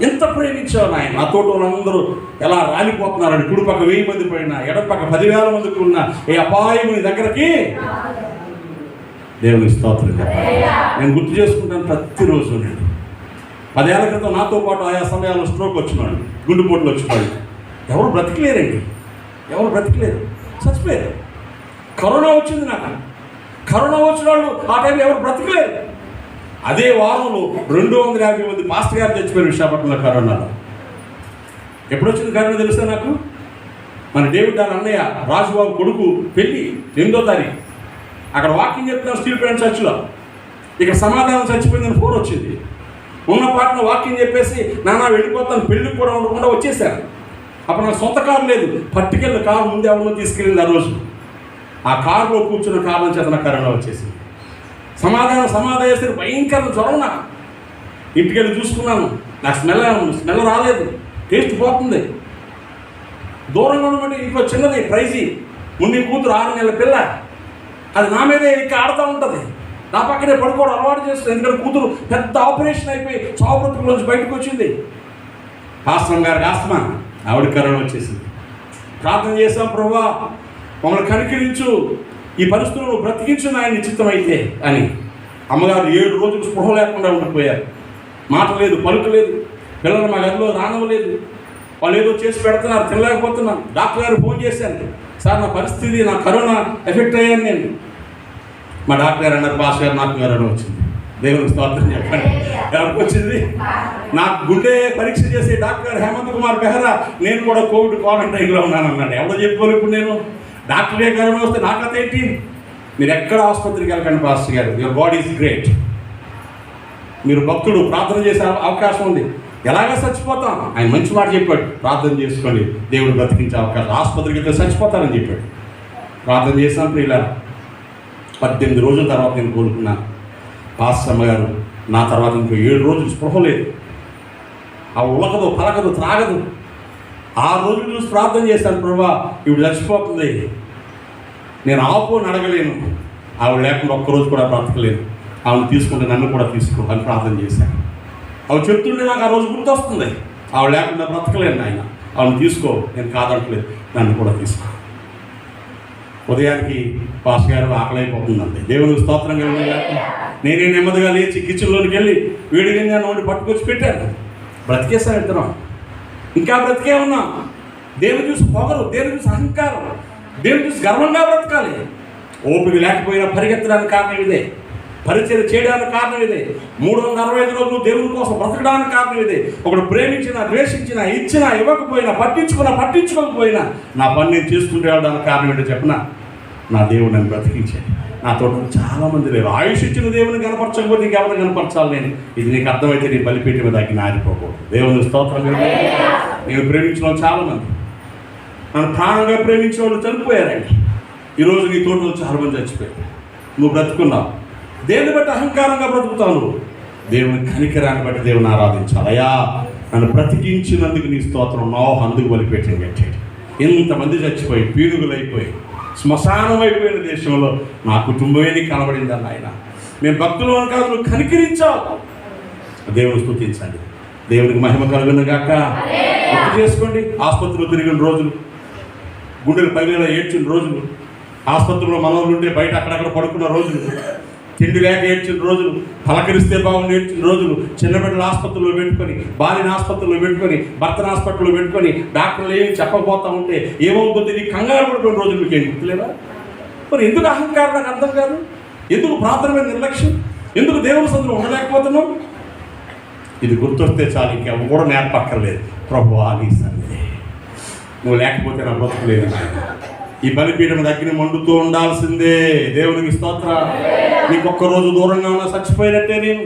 ఎంత ప్రేమించావు నాయన. నా తోట వాళ్ళందరూ ఎలా రాలిపోతున్నారని, కుడి పక్క 1000 మంది పడినా, ఎడం పక్క 10,000 మందికి ఉన్న ఏ అపాయం నీ దగ్గరకి. దేవుని స్తోత్రం చెప్పాలి. నేను గుర్తు చేసుకుంటాను ప్రతిరోజు. నేను 10 ఏళ్ల క్రితం నాతో పాటు ఆయా సమయాల్లో స్ట్రోక్ వచ్చినాడు, గుండెపోట్లు వచ్చినాడు. ఎవరు బ్రతికలేరండి, ఎవరు బ్రతికలేరు, చచ్చిపోయారు. కరోనా వచ్చింది నాకు. కరోనా వచ్చిన వాళ్ళు ఆ టైంలో ఎవరు బ్రతికలేరు. అదే వారంలో 250 మంది పాస్టర్ గారు చచ్చిపోయారు విశాఖపట్నంలో కరోనాలో. ఎప్పుడు వచ్చింది కరోనా తెలుసా నాకు? మన డేవిడ్ గారు అన్నయ్య రాజుబాబు కొడుకు పెళ్ళి 8వ తారీఖు. అక్కడ వాకింగ్ చెప్తున్నారు స్టీల్ ప్లాంట్ చర్చిలో. ఇక్కడ సమాధానం చచ్చిపోయిందని ఫోన్ వచ్చింది. ఉన్న పాటను వాకింగ్ చెప్పేసి నాన్న వెళ్ళిపోతాను, పెళ్ళికి కూడా ఉండకుండా వచ్చేసాను. అప్పుడు నాకు సొంత కారు లేదు, పట్టుకెళ్ళి కారు ముందు ఎవరినో తీసుకెళ్ళింది. ఆ రోజు ఆ కారులో కూర్చున్న కారణం చేత నాకు కరోనా వచ్చేసింది. సమాధానం చేస్తే భయంకర జ్వరం. నాకు ఇంటికి వెళ్ళి చూసుకున్నాను, నాకు స్మెల్ రాలేదు, టేస్ట్ పోతుంది. దూరంగా ఉండమంటే ఇంట్లో చిన్నది ప్రైజీ ముందు కూతురు 6 నెలల పిల్ల, అది నా మీదే ఇంకా ఆడుతూ ఉంటుంది. నా పక్కనే పడుకోవడం అలవాటు చేస్తుంది. ఎందుకంటే కూతురు పెద్ద ఆపరేషన్ అయిపోయి చావు బ్రతుకులోంచి బయటకు వచ్చింది. పాస్టర్ గారికి ఆస్మా, ఆవిడ కరోనా వచ్చేసింది. ప్రార్థన చేశాం, ప్రభువా మమ్మల్ని కనికరించు, ఈ పరిస్థితులను బ్రతికించు ఆయన నిశ్చితం అయితే అని. అమ్మగారు 7 రోజులు స్పృహ లేకుండా ఉండిపోయారు. మాట లేదు, పలుకు లేదు. పిల్లలు మా గదిలో రానవ్వలేదు. వాళ్ళు ఏదో చేసి పెడుతున్నారు, తినలేకపోతున్నాను. డాక్టర్ గారు ఫోన్ చేశాను, సార్ నా పరిస్థితి, నా కరోనా ఎఫెక్ట్ అయ్యాను నేను. మా డాక్టర్ గారు అన్నారు, పాస్ గారు నాకు కరోనా వచ్చింది. దేవుని స్తోత్రం చెప్పండి. ఎవరికి వచ్చింది? నాకు గుండె పరీక్ష చేసే డాక్టర్ గారు హేమంత్ కుమార్ బెహ్రా నేను కూడా కోవిడ్ క్వారంటైన్లో ఉన్నాను అన్నాడు. ఎవరో చెప్పుకోరు. ఇప్పుడు నేను డాక్టరే కరోనా వస్తే నా కథ ఏంటి? మీరు ఎక్కడ ఆసుపత్రికి వెళ్ళకండి పాస్టర్ గారు, యువర్ గాడ్ ఈజ్ గ్రేట్. మీరు భక్తుడు, ప్రార్థన చేసే అవకాశం ఉంది. ఎలాగ చచ్చిపోతాం? ఆయన మంచి మాట చెప్పాడు, ప్రార్థన చేసుకోండి, దేవుడు బ్రతికించే అవకాశం. ఆసుపత్రికి వెళ్తే చచ్చిపోతారని చెప్పాడు. ప్రార్థన చేశాను ప్రియులారా. 18 రోజుల తర్వాత నేను కోలుకున్నాను. పాస్టర్ గారు నా తర్వాత ఇంకో 7 రోజులు స్పృహ లేదు. ఆ ఉలకదు, పలకదు, త్రాగదు. 6 రోజులు చూసి ప్రార్థన చేశాను, ప్రభువా ఇవి చచ్చిపోతుంది, నేను ఆపుని అడగలేను, ఆవిడ లేకుండా ఒక్కరోజు కూడా బ్రతకలేను, ఆవిడ తీసుకుంటే నన్ను కూడా తీసుకో అని ప్రార్థన చేశాను. ఆవిడ చెప్తుంటే నాకు ఆ రోజు గుర్తొస్తుంది, ఆవిడ లేకుండా బ్రతకలేను ఆయన, ఆవిడ తీసుకో, నేను కాదంటలేదు, నన్ను కూడా తీసుకో. ఉదయానికి పాస్ గారు ఆకలి అయిపోతుందండి. దేవునికి స్తోత్రం కలిగిన నేనే నెమ్మదిగా లేచి కిచెన్లోకి వెళ్ళి వేడిగా నోటి పట్టుకొచ్చి పెట్టాను. బ్రతికేసాను ఇద్దరం, ఇంకా బ్రతికే ఉన్నాం. దేవుని చూసి పొగరు, దేవుని చూసి అహంకారం, దేవుని చూసి గర్వంగా బ్రతకాలి. ఓపిక లేకపోయినా పరిగెత్తడానికి కారణం ఇదే, పరిచయం చేయడానికి కారణం ఇదే, 365 రోజులు దేవుని కోసం బ్రతకడానికి కారణం ఇదే. ఒకడు ప్రేమించినా, ద్వేషించినా, ఇచ్చినా, ఇవ్వకపోయినా, పట్టించుకోకపోయినా నా పని నేను చేసుకుంటూ వెళ్ళడానికి కారణం ఏంటో చెప్పనా? నా దేవుడు నన్ను బ్రతికించాడు. నాతో చాలామంది లేరు. ఆయుష్ ఇచ్చిన దేవుని కనపరచకపోతే ఇంకెవరిని కనపరచాలి నేను? ఇది నీకు అర్థమైతే నీ బలిపీఠం మీద దగ్గర ఆరిపోకూడదు. దేవుని స్తోత్రం. నేను ప్రేమించిన వాళ్ళు చాలామంది, నన్ను ప్రాణంగా ప్రేమించిన వాళ్ళు చనిపోయారండి. ఈరోజు నీ తోటలో చాలామంది చచ్చిపోయారు. నువ్వు బ్రతుకున్నావు. దేవుని బట్టి అహంకారంగా బ్రతుకుతావు. నువ్వు దేవుని కనికరాన్ని బట్టి దేవుని ఆరాధించాలి. అయ్యా నన్ను బ్రతికించినందుకు నీ స్తోత్రం. నోహ అందుకు బలిపీఠం కట్టాడు. ఎంతమంది చచ్చిపోయి పీనుగులైపోయి శ్మశానం అయిపోయిన దేశంలో నా కుటుంబమే నీకు కనబడిందని ఆయన. మేము భక్తులు కాదు, నువ్వు కనికరించావు. దేవుని స్తుతించండి. దేవునికి మహిమ కలుగును గాక. గుర్తు చేసుకోండి, ఆసుపత్రిలో తిరిగిన రోజులు, గుండెలు పగిలేలా ఏడ్చిన రోజులు, ఆసుపత్రిలో మనోళ్ళు ఉంటే బయట అక్కడక్కడ పడుకున్న రోజులు, తిండి లేక ఏడ్చిన రోజులు, పలకరిస్తే బాగుండి ఏడ్చిన రోజులు, చిన్న బిడ్డలు ఆసుపత్రిలో పెట్టుకొని, భార్యను ఆసుపత్రిలో పెట్టుకొని, భర్తను హాస్పిటల్లో పెట్టుకొని, డాక్టర్లు ఏమి చెప్పకపోతా ఉంటే ఏమవుతుంది నీకు కంగారు పడుకున్న రోజులు మీకు ఏం గుర్తులేదా? మరి ఎందుకు అహంకారం నాకు అర్థం కాదు. ఎందుకు ప్రార్థన మీద నిర్లక్ష్యం, ఎందుకు దేవుని సన్నిధిలో ఉండలేకపోతున్నాం? ఇది గుర్తొస్తే చాలు, ఇంకెవరు కూడా నేర్పక్కర్లేదు. ప్రభువా నీ సన్నిధి, నువ్వు లేకపోతే నా బ్రతుకులేదు. ఈ బలిపీఠం దగ్గర మండుతూ ఉండాల్సిందే. దేవునికి స్తోత్ర. నీకు ఒక్కరోజు దూరంగా ఉన్నా చచ్చిపోయినట్టే. నేను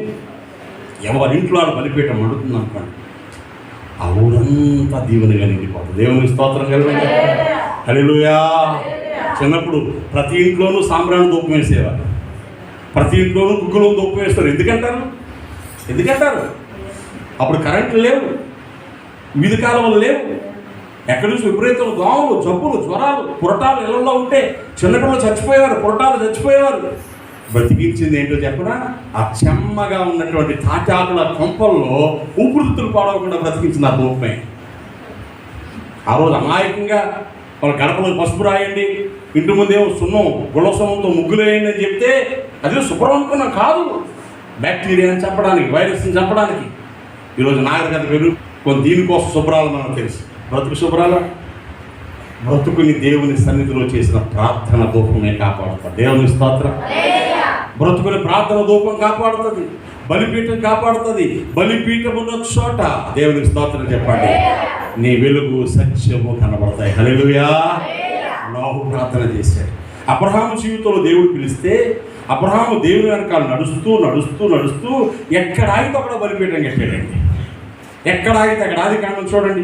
ఎవరి ఇంట్లో వాళ్ళ బలిపీఠం మండుతుంది అనుకోండి, ఆ ఊరంతా దీవెనగా నిండిపోతుంది. దేవునికి స్తోత్రం కలుగును. హల్లెలూయా. చిన్నప్పుడు ప్రతి ఇంట్లోనూ సాంబ్రాణి ధూపం వేసేవారు, ప్రతి ఇంట్లోనూ గుగ్గులో ధూపం వేస్తారు. ఎందుకంటారు? అప్పుడు కరెంట్లు లేవు, వీధి కాలువలు లేవు, ఎక్కడి నుంచి విపరీతం దోమలు, జబ్బులు, జ్వరాలు, పురటాలు ఇళ్లలో ఉంటే చిన్నపిల్లలు చచ్చిపోయేవారు, పురటాలు చచ్చిపోయేవారు. బ్రతికించింది ఏంటో చెప్పనా? ఆ చెమ్మగా ఉన్నటువంటి తాటాకుల కొంపల్లో ఊపిరితిత్తులు పాడవకుండా బ్రతికించింది ఆ ధూపమే. ఆ రోజు అమాయకంగా వాళ్ళ గడపలో పసుపు రాయండి, ఇంటి ముందేమో సున్నం గుళ్ళసమంతో ముగ్గులు వేయండి అని చెప్తే అది శుభ్రం అనుకున్నాం కాదు, బ్యాక్టీరియాని చంపడానికి, వైరస్ని చంపడానికి. ఈరోజు నాగరికత పెరుగు కొన్ని దీనికోసం శుభ్రాలు మనకు తెలుసు. బ్రతుకు శుభ్రాల బ్రతుకుని దేవుని సన్నిధిలో చేసిన ప్రార్థన ధూపమే కాపాడుతుంది. దేవుని స్తోత్రం. బ్రతుకుని ప్రార్థన ధూపం కాపాడుతుంది, బలిపీఠం కాపాడుతుంది. బలిపీఠం ఉన్న చోట దేవునికి స్తోత్రం చెప్పండి, నీ వెలుగు సత్యము కనబడతాయి. హల్లెలూయా. నోహు ప్రార్థన చేశాడు. అబ్రహాము జీవితంలో దేవుడు పిలిస్తే అబ్రహాము దేవుని వెనకాల నడుస్తూ ఎక్కడ ఆగితే అక్కడ బలిపీఠం కట్టాడండి. ఎక్కడ ఆగితే అక్కడ. ఆదికాండం చూడండి,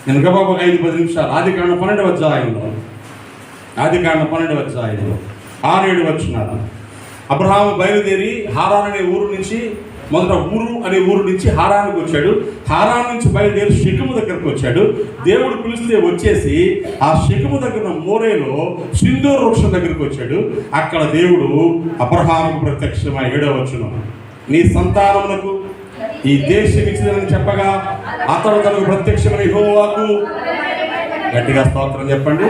నేను గబాబు 5-10 నిమిషాలు. ఆదికాండం 12వ అధ్యాయంలో 6-7 వచనాలు. అబ్రహాము బయలుదేరి హారాన్ అనే ఊరు నుంచి, మొదట ఊరు అనే ఊరు నుంచి హారానికి వచ్చాడు. హారాన్ నుంచి బయలుదేరి షెకెము దగ్గరకు వచ్చాడు. దేవుడు పిలిస్తే వచ్చేసి ఆ షెకెము దగ్గర మోరేలో సింధూర వృక్షం దగ్గరికి వచ్చాడు. అక్కడ దేవుడు అబ్రహాముకు ప్రత్యక్షమై 7వ వచనం, నీ సంతానములకు ఈ దేశం ఇచ్చిదని చెప్పగా అతడు తనకు ప్రత్యక్షమైన యెహోవాకు, గట్టిగా స్తోత్రం చెప్పండి.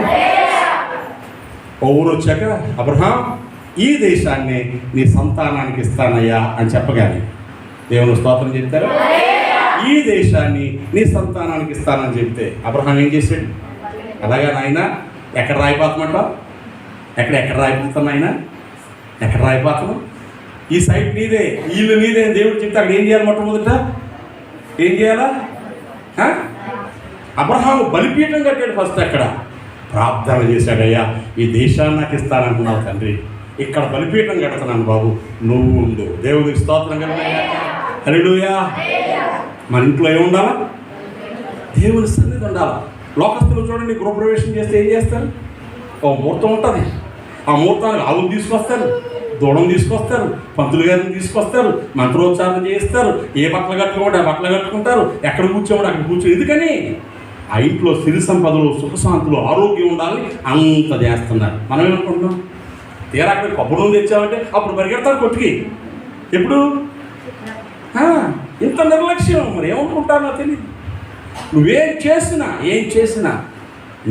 ఓ ఊరు వచ్చాక అబ్రహాం ఈ దేశాన్ని నీ సంతానానికి ఇస్తానయ్యా అని చెప్పగానే దేవుని స్తోత్రం చెప్తారు. ఈ దేశాన్ని నీ సంతానానికి ఇస్తానని చెప్తే అబ్రహాం ఏం చేశాడు? అలాగా నాయన ఎక్కడ రాయిపోతామంటావు? ఎక్కడ రాయిపోతాం నాయన? ఎక్కడ రాయిపోతాం? ఈ సైట్ నీదే, ఇల్లు నీదే అని దేవుడు చెప్తే అక్కడ ఏం చేయాలి? మొట్టమొదట ఏం చేయాలా? అబ్రహాము బలిపీఠం కట్టాడు. ఫస్ట్ అక్కడ ప్రార్థన చేశాడయ్యా, ఈ దేశాన్ని నాకు ఇస్తానంటున్నావు తండ్రి, ఇక్కడ బలిపీఠం కడుతున్నాను బాబు, నువ్వు ఉండు. దేవునికి స్తోత్రం కలుగును. హల్లెలూయా. మన ఇంట్లో ఏముండాలా? దేవుని సన్నిధి ఉండాలా. లోకస్తులు చూడండి, గృహప్రవేశం చేస్తే ఏం చేస్తారు? ఓ ముహూర్తం ఉంటుంది. ఆ ముహూర్తానికి ఆవులు తీసుకొస్తారు, దూడం తీసుకొస్తారు, పంతులు గారిని తీసుకొస్తారు, మంత్రోచ్చారణ చేస్తారు, ఏ బట్టలు కట్టుకోమంటే ఆ బట్టలు కట్టుకుంటారు, ఎక్కడ కూర్చోమంటే అక్కడ కూర్చో. ఎందుకని? ఆ ఇంట్లో సిరి సంపదలు, సుఖశాంతులు, ఆరోగ్యం ఉండాలని అంత చేస్తున్నారు. మనం ఏమనుకుంటున్నాం? తీరా అక్కడ కొబ్బరి నూనె తెచ్చామంటే అప్పుడు పరిగెడతారు కొట్టుకి. ఎప్పుడు ఇంత నిర్లక్ష్యం. మరి ఏమనుకుంటారో తెలియదు. నువ్వేం చేసినా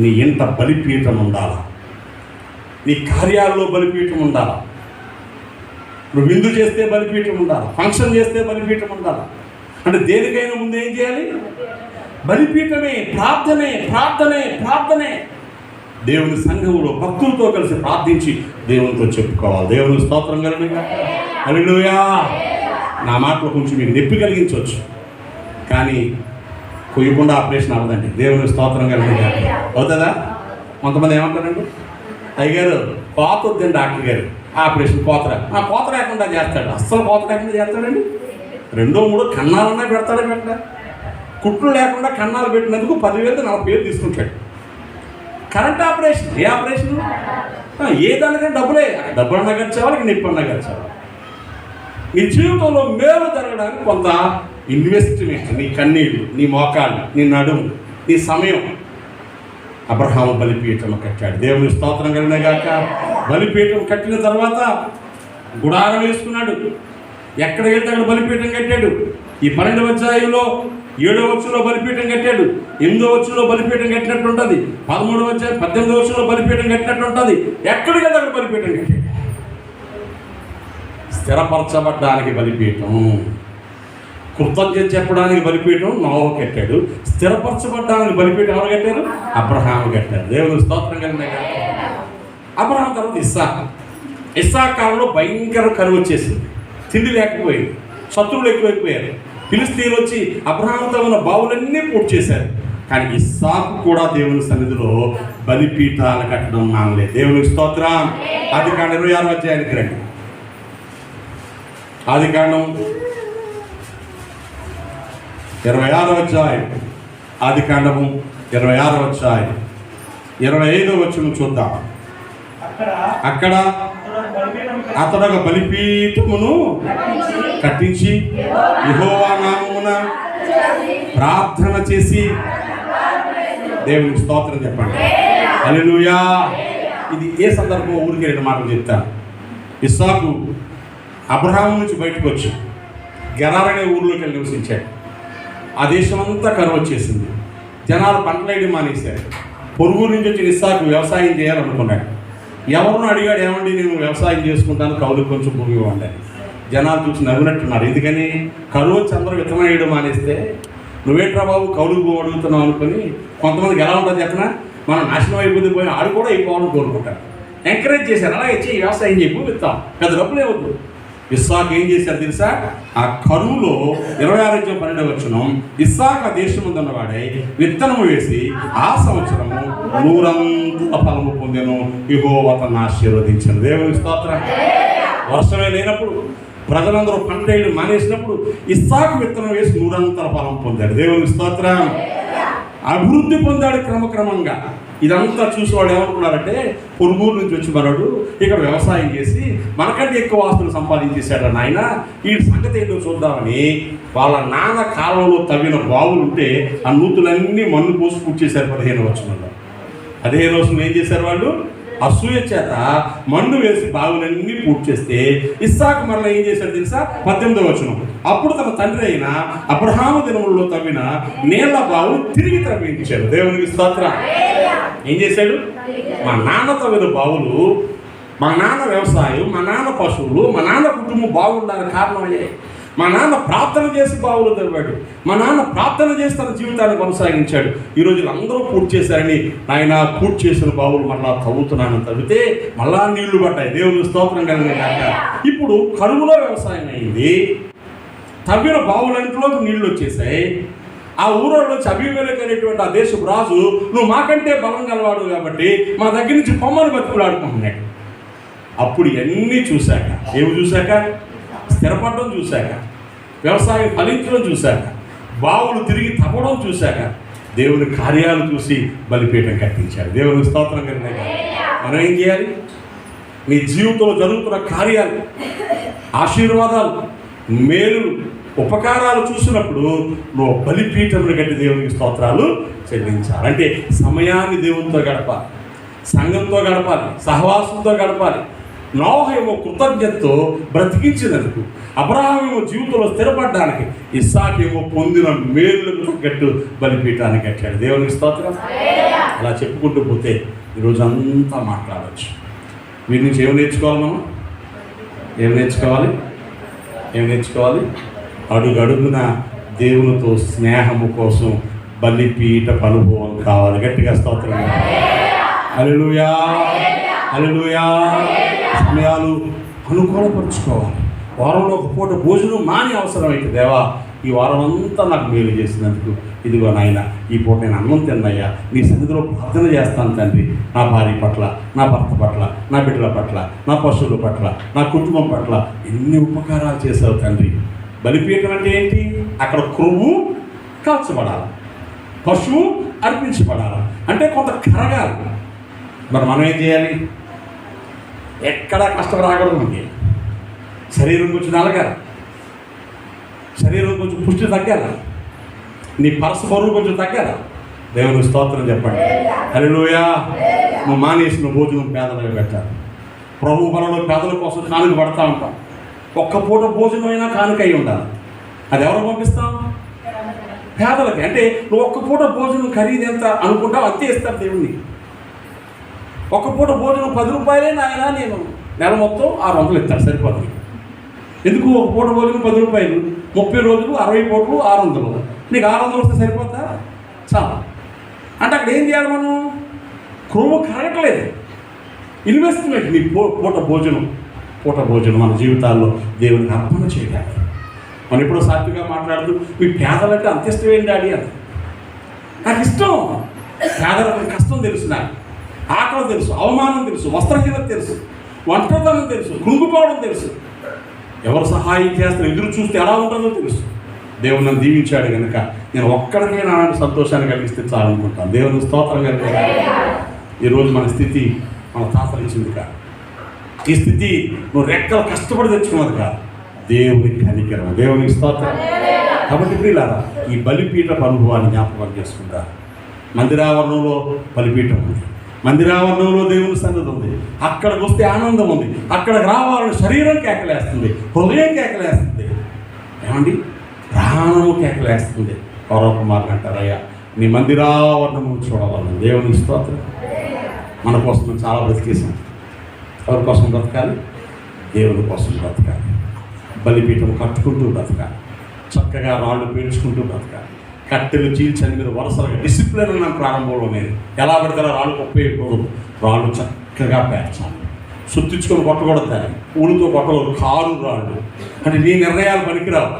నీ ఇంట బలిపీఠం ఉండాలా, నీ కార్యాలలో బలిపీఠం ఉండాలా, నువ్వు విందు చేస్తే బలిపీఠం ఉండాలా, ఫంక్షన్ చేస్తే బలిపీఠం ఉండాలా. అంటే దేనికైనా ముందు ఏం చేయాలి? బలిపీఠమే, ప్రార్థనే. దేవుని సంఘంలో భక్తులతో కలిసి ప్రార్థించి దేవునితో చెప్పుకోవాలి. దేవుని స్తోత్రం కలుగును. హల్లెలూయా. నా మాటలో కొంచెం మీకు నొప్పి కలిగించవచ్చు, కానీ కొయ్యకుండా ఆపరేషన్ అవ్వదండి. దేవుని స్తోత్రం కలుగును. అవుతుందా? కొంతమంది ఏమంటారండి, అయ్యగారు కోత వద్దండి డాక్టర్ గారు, ఆపరేషన్ కోత లేకుండా చేస్తాడు. అస్సలు కోత లేకుండా చేస్తాడండి. 2-3 కన్నాలన్నా పెడతాడా? కుట్లు లేకుండా కన్నాలు పెట్టినందుకు 10,000-40,000 తీసుకుంటాడు. కరెంట్ ఆపరేషన్, ఏ ఆపరేషన్? ఏ దానికైనా డబ్బులే. డబ్బులన్నా ఖర్చేవాలి, నొప్పి అన్నా ఖర్చేవాలి. నీ జీవితంలో మేలు జరగడానికి కొంత ఇన్వెస్ట్మెంట్, నీ కన్నీళ్ళు, నీ మోకాళ్ళు, నీ నడుము, నీ సమయం. అబ్రహాము బలిపీఠం కట్టాడు. దేవుని స్తోత్రం కలుగును గాక. బలిపీఠం కట్టిన తర్వాత గుడారం వేసుకున్నాడు. ఎక్కడ వెళ్తే అక్కడ బలిపీఠం కట్టాడు. ఈ 12వ అధ్యాయంలో 7వ వచనంలో బలిపీఠం కట్టాడు, 8వ వచనంలో బలిపీఠం కట్టినట్టు ఉంటుంది, 13వ అధ్యాయం 18వ వచనంలో బలిపీఠం కట్టినట్టు ఉంటుంది. ఎక్కడికి అక్కడ బలిపీఠం కట్టాడు. స్థిరపరచబడ్డానికి బలిపీఠం, కృతజ్ఞత చెప్పడానికి బలిపీఠం నోవహు కట్టాడు. స్థిరపరచబడ్డానికి బలిపీఠం ఎవరు కట్టారు? అబ్రహాము కట్టారు. దేవుని స్తోత్రం కలిగిన. అబ్రహాం తర్వాత ఇస్సాకు కాలంలో భయంకర కరువు వచ్చేసింది, తిండి లేకపోయింది, శత్రువులు ఎక్కువైపోయారు. ఫిలిస్తీన్లు వచ్చి అబ్రహాముతో ఉన్న బావులన్నీ పూర్తి చేశారు. కానీ ఇస్సాకు కూడా దేవుని సన్నిధిలో బలిపీఠాలు కట్టడం మానలేదు. దేవునికి స్తోత్రం. ఆదికాండం 26వ అధ్యాయానికి రండి. ఆదికాండం 26వ అధ్యాయం, ఆదికాండము 26వ అధ్యాయం 25వ వచనం చూద్దాం. అక్కడ అతడు ఒక బలిపీఠమును కట్టించి యెహోవా నామమున ప్రార్థన చేసి, దేవునికి స్తోత్రం చెప్పండి, హల్లెలూయా. ఇది ఏ సందర్భం? ఊరికి 2 మాటలు చెప్తాను. ఇస్సాకు అబ్రహాము నుంచి బయటకు వచ్చి గెరార్ అనే ఊర్లోకి వెళ్ళి నివసించాడు. ఆ దేశం అంతా కరువు వచ్చేసింది, జనాలు పంటలు వేయడం మానేశారు. పొరుగు నుంచి వచ్చిన ఇస్సాకు వ్యవసాయం చేయాలనుకున్నాడు. ఎవరినో అడిగాడు, ఏమండి నేను వ్యవసాయం చేసుకుంటాను, కౌలుకు కొంచెం భూమి ఇవ్వండి. జనాలు చూసి నవ్వినట్టున్నారు. ఎందుకని? కరువు వచ్చి అందరూ విత్తనం వేయడం మానేస్తే నువ్వేట్రా బాబు కౌలుకు భూమి అడుగుతున్నావు అనుకుని. కొంతమందికి ఎలా ఉంటుంది చెప్పినా, మనం నాశనం అయిపోతే పోయి ఆడు కూడా అయిపోవాలని కోరుకుంటారు. ఎంకరేజ్ చేశారు, అలా ఇచ్చి వ్యవసాయం చెప్పు, విత్తాం, పెద్ద డబ్బులు ఇవ్వద్దు. ఇస్సాకు ఏం చేశారు తెలుసా? ఆ కరువులో 26వ వచనం, ఇస్సాకు దేశం ఉన్నవాడై విత్తనము వేసి ఆ సంవత్సరము 100 ఫలము పొందెను, యెహోవా అతన్ని ఆశీర్వదించాను. దేవుని స్తోత్రం. వర్షమే లేనప్పుడు ప్రజలందరూ పంట వేయడం మానేసినప్పుడు ఇస్సాకు విత్తనం వేసి 100 ఫలం పొందాడు. దేవుని స్తోత్రం. అభివృద్ధి పొందాడు క్రమక్రమంగా. ఇదంతా చూసేవాడు ఏమనుకున్నారంటే, పొరుగురు నుంచి వచ్చి మనడు ఇక్కడ వ్యవసాయం చేసి మనకంటే ఎక్కువ ఆస్తులు సంపాదించేశాడు నాయన, ఈ సంగతి ఏంటో చూద్దామని వాళ్ళ నాన్న కాలంలో తవ్విన బావులు ఉంటే ఆ నూతులన్నీ మన్ను పోసి పూర్తి చేశారు. 15వ వచనంలో 15వ వచనం ఏం చేశారు వాళ్ళు? అసూయ చేత మన్ను వేసి బావులన్నీ పూర్తి చేస్తే ఇస్సాకు మరలా ఏం చేశాడు తెలుసా? 18వ వచనం, అప్పుడు తన తండ్రి అయిన అబ్రహాము దినములలో తవ్విన నీళ్ల బావులు తిరిగి త్రవ్వించాడు. దేవునికి స్తోత్రం. ఏం చేశాడు? మా నాన్న తవ్విన బావులు, మా నాన్న వ్యవసాయం, మా నాన్న పశువులు, మా నాన్న కుటుంబం బాగుండాలని కారణమయ్యాయి. మా నాన్న ప్రార్థన చేసి బావులు తవ్వాడు, మా నాన్న ప్రార్థన చేసి తన జీవితాన్ని కొనసాగించాడు. ఈరోజు అందరూ పూర్తి చేశారని ఆయన పూర్తి చేసిన బావులు మళ్ళా తవ్వుతున్నాను, తవ్వితే మళ్ళా నీళ్లు పడ్డాయి. దేవుని స్తోత్రం కలిగిన. ఇప్పుడు కరువులో వ్యవసాయం అయింది, తవ్విన బావులంటిలోకి నీళ్లు వచ్చేసాయి. ఆ ఊరోళ్ళు వచ్చి అబీమెలెకు అనేటువంటి ఆ దేశపు రాజు, నువ్వు మాకంటే బలం గలవాడు కాబట్టి మా దగ్గర నుంచి పొమ్మని బతుకులాడుకుంటున్నాడు. అప్పుడు ఇవన్నీ చూశాక, ఏమి చూశాక? స్థిరపడడం చూశాక, వ్యవసాయం ఫలించడం చూశాక, బావులు తిరిగి తవ్వడం చూశాక, దేవుని కార్యాలు చూసి బలిపీఠం కట్టించాడు. దేవుని స్తోత్రం కలిగిన. మనం ఏం చేయాలి? నీ జీవితంలో జరుగుతున్న కార్యాలు, ఆశీర్వాదాలు, మేలులు, ఉపకారాలు చూసినప్పుడు నువ్వు బలిపీఠమును కట్టి దేవునికి స్తోత్రాలు చెల్లించాలి. అంటే సమయాన్ని దేవునితో గడపాలి, సంఘంతో గడపాలి, సహవాసంతో గడపాలి. నోవహు ఏమో కృతజ్ఞతతో బ్రతికించినందుకు, అబ్రహాము జీవితంలో స్థిరపడడానికి, ఇస్సాకు ఏమో పొందిన మేలులకు తగ్గట్టు బలిపీఠాన్ని కట్టాడు. దేవునికి స్తోత్రం. అలా చెప్పుకుంటూ పోతే ఈరోజు అంతా మాట్లాడవచ్చు. వీరి నుంచి ఏమి నేర్చుకోవాలి? మనం ఏమి నేర్చుకోవాలి? ఏమి నేర్చుకోవాలి? అడుగడుగున దేవునితో స్నేహము కోసం బలిపీఠ అనుభవం కావాలి. గట్టిగా స్తోత్రం. హల్లెలూయా, హల్లెలూయా. సమయాలు అనుకూలపరుచుకోవాలి. వారంలో ఒక పూట భోజనం మాని అవసరమైతే, దేవా ఈ వారం అంతా నాకు మేలు చేసినందుకు ఇదిగో నాయన ఈ పూట నేను అన్నం తిన్నయ్యా, నీ సన్నిధిలో ప్రార్థన చేస్తాను తండ్రి. నా భార్య పట్ల, నా భర్త పట్ల, నా బిడ్డల పట్ల, నా పశువుల పట్ల, నా కుటుంబం పట్ల ఎన్ని ఉపకారాలు చేసావు తండ్రి. బలిపీఠం అంటే ఏంటి? అక్కడ క్రొవ్వు కాల్చబడాలి, పశువు అర్పించబడాలి, అంటే కొంత కరగాలి. మరి మనం ఏం చేయాలి? ఎక్కడా కష్టం రాకూడదు. మనకి శరీరం కొంచెం నలగాలి, శరీరం కొంచెం పుష్టి తగ్గాలి, నీ పరస బరువు కొంచెం తగ్గాలి. దేవుని స్తోత్రం చెప్పండి. హల్లెలూయా. నువ్వు మానేసిన భోజనం పేదలకు పెట్టాలి. ప్రభు బలలో పేదల కోసం కానుక పడతా ఉంటాం. ఒక్క పూట భోజనం అయినా కానుక అయి ఉండాలి. అది ఎవరు పంపిస్తాం? పేదలకి. అంటే నువ్వు ఒక్క పూట భోజనం ఖరీదు ఎంత అనుకుంటావు అంతే ఇస్తారు దేవుణ్ణి. ఒక్క పూట భోజనం 10 రూపాయలే నాయన, నేను నెల మొత్తం 600 ఇస్తాను, సరిపోతుంది. ఎందుకు ఒక పూట భోజనం 10 రూపాయలు, 30 రోజులు 60 పూటలు 600, నీకు 600 వస్తే సరిపోతా? చాలా. అంటే అక్కడ ఏం చేయాలి మనం? క్రొవ్వు కరగట్లేదు. ఇన్వెస్ట్మెంట్ నీ పూట భోజనం మన జీవితాల్లో దేవునికి అర్పణ చేయడానికి. మనం ఎప్పుడో సాత్విగా మాట్లాడుతూ మీ పేదలంటే అంత ఇష్టం ఏంటి డాడీ అని. నాకు ఇష్టం. పేదలకు కష్టం తెలుసు, నాకు ఆకలి తెలుసు, అవమానం తెలుసు, వస్త్రహీనత తెలుసు, ఒంటరితనం తెలుసు, కృంగిపోవడం తెలుసు. ఎవరు సహాయం చేస్తారు ఎదురు చూస్తే ఎలా ఉంటుందో తెలుసు. దేవుడు నన్ను దీవించాడు కనుక నేను ఒక్కడికే నా సంతోషాన్ని కలిగిస్తే చాలనుకుంటాను. దేవుని స్తోత్రం కనుక ఈరోజు మన స్థితి మన తాతలు ఇచ్చింది కాదు. ఈ స్థితి నువ్వు రెక్కలు కష్టపడి తెచ్చుకున్నది కాదు, దేవుని కనికరం, దేవునికి స్తోత్రం. కాబట్టి ప్రియులారా, ఈ బలిపీఠపు అనుభవాన్ని జ్ఞాపకం చేసుకుంటా. మందిరావరణంలో బలిపీఠం ఉంది, మందిరావరణంలో దేవుని సన్నిధి ఉంది. అక్కడికి వస్తే ఆనందం ఉంది. అక్కడికి రావాలని శరీరం కేకలేస్తుంది, హృదయం కేకలేస్తుంది, ఏమండి ప్రాణము కేకలేస్తుంది. పౌరకుమారులు అంటారయ్యా నీ మందిరావరణము చూడవాలని. దేవుని స్తోత్రం. మన కోసం చాలా బ్రతికేసాం. ఎవరి కోసం బ్రతకాలి? దేవుని కోసం బ్రతకాలి. బలిపీఠం కట్టుకుంటూ బ్రతకాలి, చక్కగా రాళ్ళు పీల్చుకుంటూ బ్రతకాలి. కట్టెలు చీల్చని మీరు వరుసగా డిసిప్లిన్ ఉన్న ప్రారంభంలో నేను ఎలా పెడతారో రాళ్ళు కొప్పేయకూడదు, రాళ్ళు చక్కగా పేర్చాలి. సుత్తించుకొని కొట్టకూడదు, దాన్ని ఊళ్ళతో కొట్టకూడదు. కారు రాళ్ళు అంటే నీ నిర్ణయాలు పనికిరావు.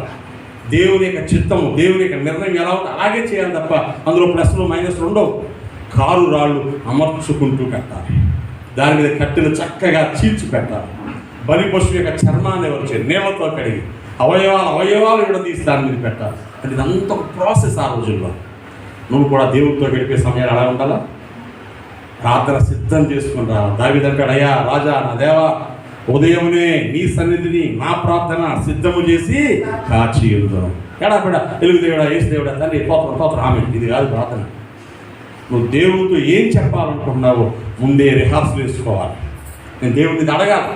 దేవుని యొక్క చిత్తము, దేవుని యొక్క నిర్ణయం ఎలా ఉంటే అలాగే చేయాలి తప్ప అందులో ప్లస్లు మైనస్లు ఉండవు. కారు రాళ్ళు అమర్చుకుంటూ పెట్టాలి, దాని మీద కట్టెలు చక్కగా చీల్చి పెట్టాలి. బలి పశువు యొక్క చర్మాన్ని వచ్చే నీళ్లతో కడిగి అవయవాలు విడదీసి దాని మీద పెట్టాలి. అంటే ఇదంతా ఒక ప్రాసెస్. ఆ రోజుల్లో నువ్వు కూడా దేవుడితో గడిపే సమయాలు అలా ఉండాలా? ప్రార్థన సిద్ధం చేసుకుని రా. దావీదంటాడు, అయ్యా రాజా, నా దేవా, ఉదయమునే నీ సన్నిధిని నా ప్రార్థన సిద్ధము చేసి కాచి ఎదుగుతాను. ఎడాపెడా ఎలుగు దేవుడా, ఏసు దేవుడా, తండ్రి తోత్రం ఆమె. ఇది కాదు ప్రార్థన. నువ్వు దేవుడితో ఏం చెప్పాలనుకుంటున్నావో ముందే రిహార్సల్ వేసుకోవాలి. నేను దేవుడిని అడగాలి.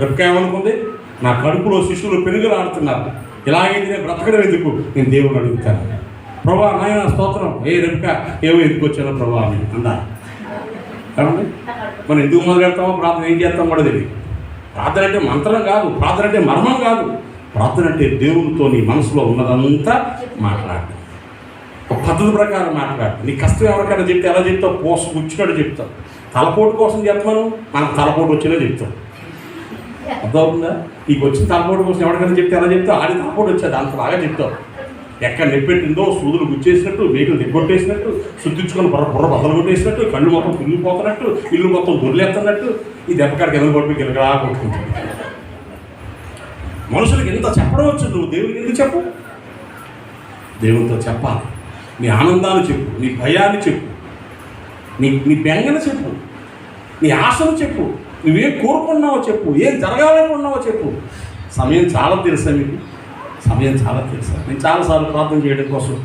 రెబ్కా ఏమనుకుంది? నా కడుపులో శిశువులు పెనుగులాడుతున్నారు, ఇలాగైతే నేను బ్రతకడం ఎందుకు? నేను దేవుడిని అడుగుతాను. ప్రభా నాయన స్తోత్రం. రెబ్కా ఏమో ఎందుకు వచ్చానో ప్రభా అని అన్నా. ఏమండి మనం ఎందుకు మొదలు పెడతామో ప్రార్థన ఏం చేస్తాం కూడా తెలియదు. ప్రార్థన అంటే మంత్రం కాదు, ప్రార్థన అంటే మర్మం కాదు. ప్రార్థన అంటే దేవునితో నీ మనసులో ఉన్నదంతా మాట్లాడటం, ఒక పద్ధతి ప్రకారం మాట్లాడటం. నీ కష్టం ఎవరికైనా చెప్తే ఎలా చెప్తావు? పోసు కూర్చున్నాడు చెప్తావు. తలపోటు కోసం చెప్పమను, మనకు తలపోటు వచ్చేలా చెప్తాం. అర్థమవుతుందా? నీకు వచ్చిన తలపోటు కోసం ఎవరికైనా చెప్తే ఎలా చెప్తావు? ఆడి తలపోటు వచ్చేది అంతలాగా చెప్తావు. ఎక్కడ నెప్పెట్టిందో సూదులు గుచ్చేసినట్టు, మేకులు దిగ్గొట్టేసినట్టు, శుద్ధించుకొని బుర్ర బద్దలు కొట్టేసినట్టు, కళ్ళు మొత్తం కుళ్ళిపోతున్నట్టు, ఇల్లు మొత్తం దొరిలేస్తున్నట్టు, ఈ దెబ్బకాడికి ఎదురు కొట్టి గిలగలా కొట్టుకుంటుంది. మనుషులకి ఎంత చెప్పడం వచ్చు, నువ్వు దేవుడికి ఎందుకు చెప్పు? దేవునితో చెప్పాలి. నీ ఆనందాన్ని చెప్పు, నీ భయాన్ని చెప్పు, నీ బెంగను చెప్పు, నీ ఆశను చెప్పు, నువ్వేం కోరుకున్నావో చెప్పు, ఏం జరగాలనుకున్నావో చెప్పు. సమయం చాలా తెలుసా మీకు? సమయం చాలా తెలుసా? నేను చాలాసార్లు ప్రార్థన చేయడం కోసం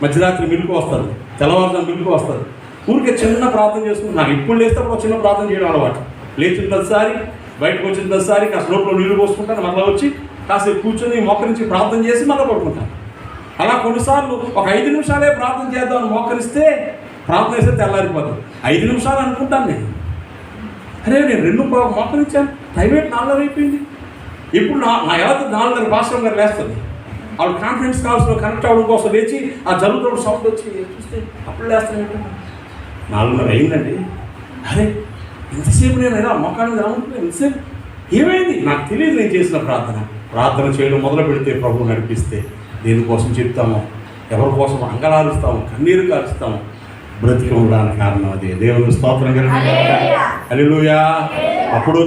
మధ్యరాత్రి మిల్లుకు వస్తుంది, తెల్లవారుజాము మిల్లుకు వస్తుంది. ఊరికే చిన్న ప్రార్థన చేసుకుని నాకు ఇప్పుడు లేస్తే ఒక చిన్న ప్రార్థన చేయడం అలవాటు. లేచిన ప్రతిసారి బయటకు వచ్చిన ప్రతిసారి కాస్త లోపల నీళ్ళు పోసుకుంటాను, మళ్ళీ వచ్చి కాసేపు కూర్చొని మోకరించి ప్రార్థన చేసి మళ్ళీ పడుకుంటాను. అలా కొన్నిసార్లు ఒక 5 నిమిషాలే ప్రార్థన చేద్దామని మోకరిస్తే ప్రార్థన చేస్తే తెల్లారిపోతుంది. 5 నిమిషాలు అనుకుంటాను నేను. అరే నేను 2 మోకరించాను, ప్రైవేట్ 4 అయిపోయింది. ఇప్పుడు నా ఎలా 4:30 భాషం గారు లేస్తుంది. ఆవిడ కాన్ఫరెన్స్ కాల్స్లో కనెక్ట్ అవ్వడం కోసం లేచి ఆ జరుగుతున్న సౌండ్ వచ్చి చూస్తే అప్పుడు లేస్తాను. 4:30 అయిందండి. అరే ఇంతసేపు నేను ఎలా మోకాన్ని రానుకుంటున్నాను, ఇంతసేపు ఏమైంది నాకు తెలియదు. నేను చేసిన ప్రార్థన చేయడం మొదలు పెడితే ప్రభువు నడిపిస్తే దేనికోసం చెప్తామో, ఎవరి కోసం అంగలారుస్తాము, కన్నీరు కారుస్తాము, బ్రతికి ఉండడానికి కారణం అదే. దేవుని స్తోత్రం కలిగి హల్లెలూయా. అప్పుడు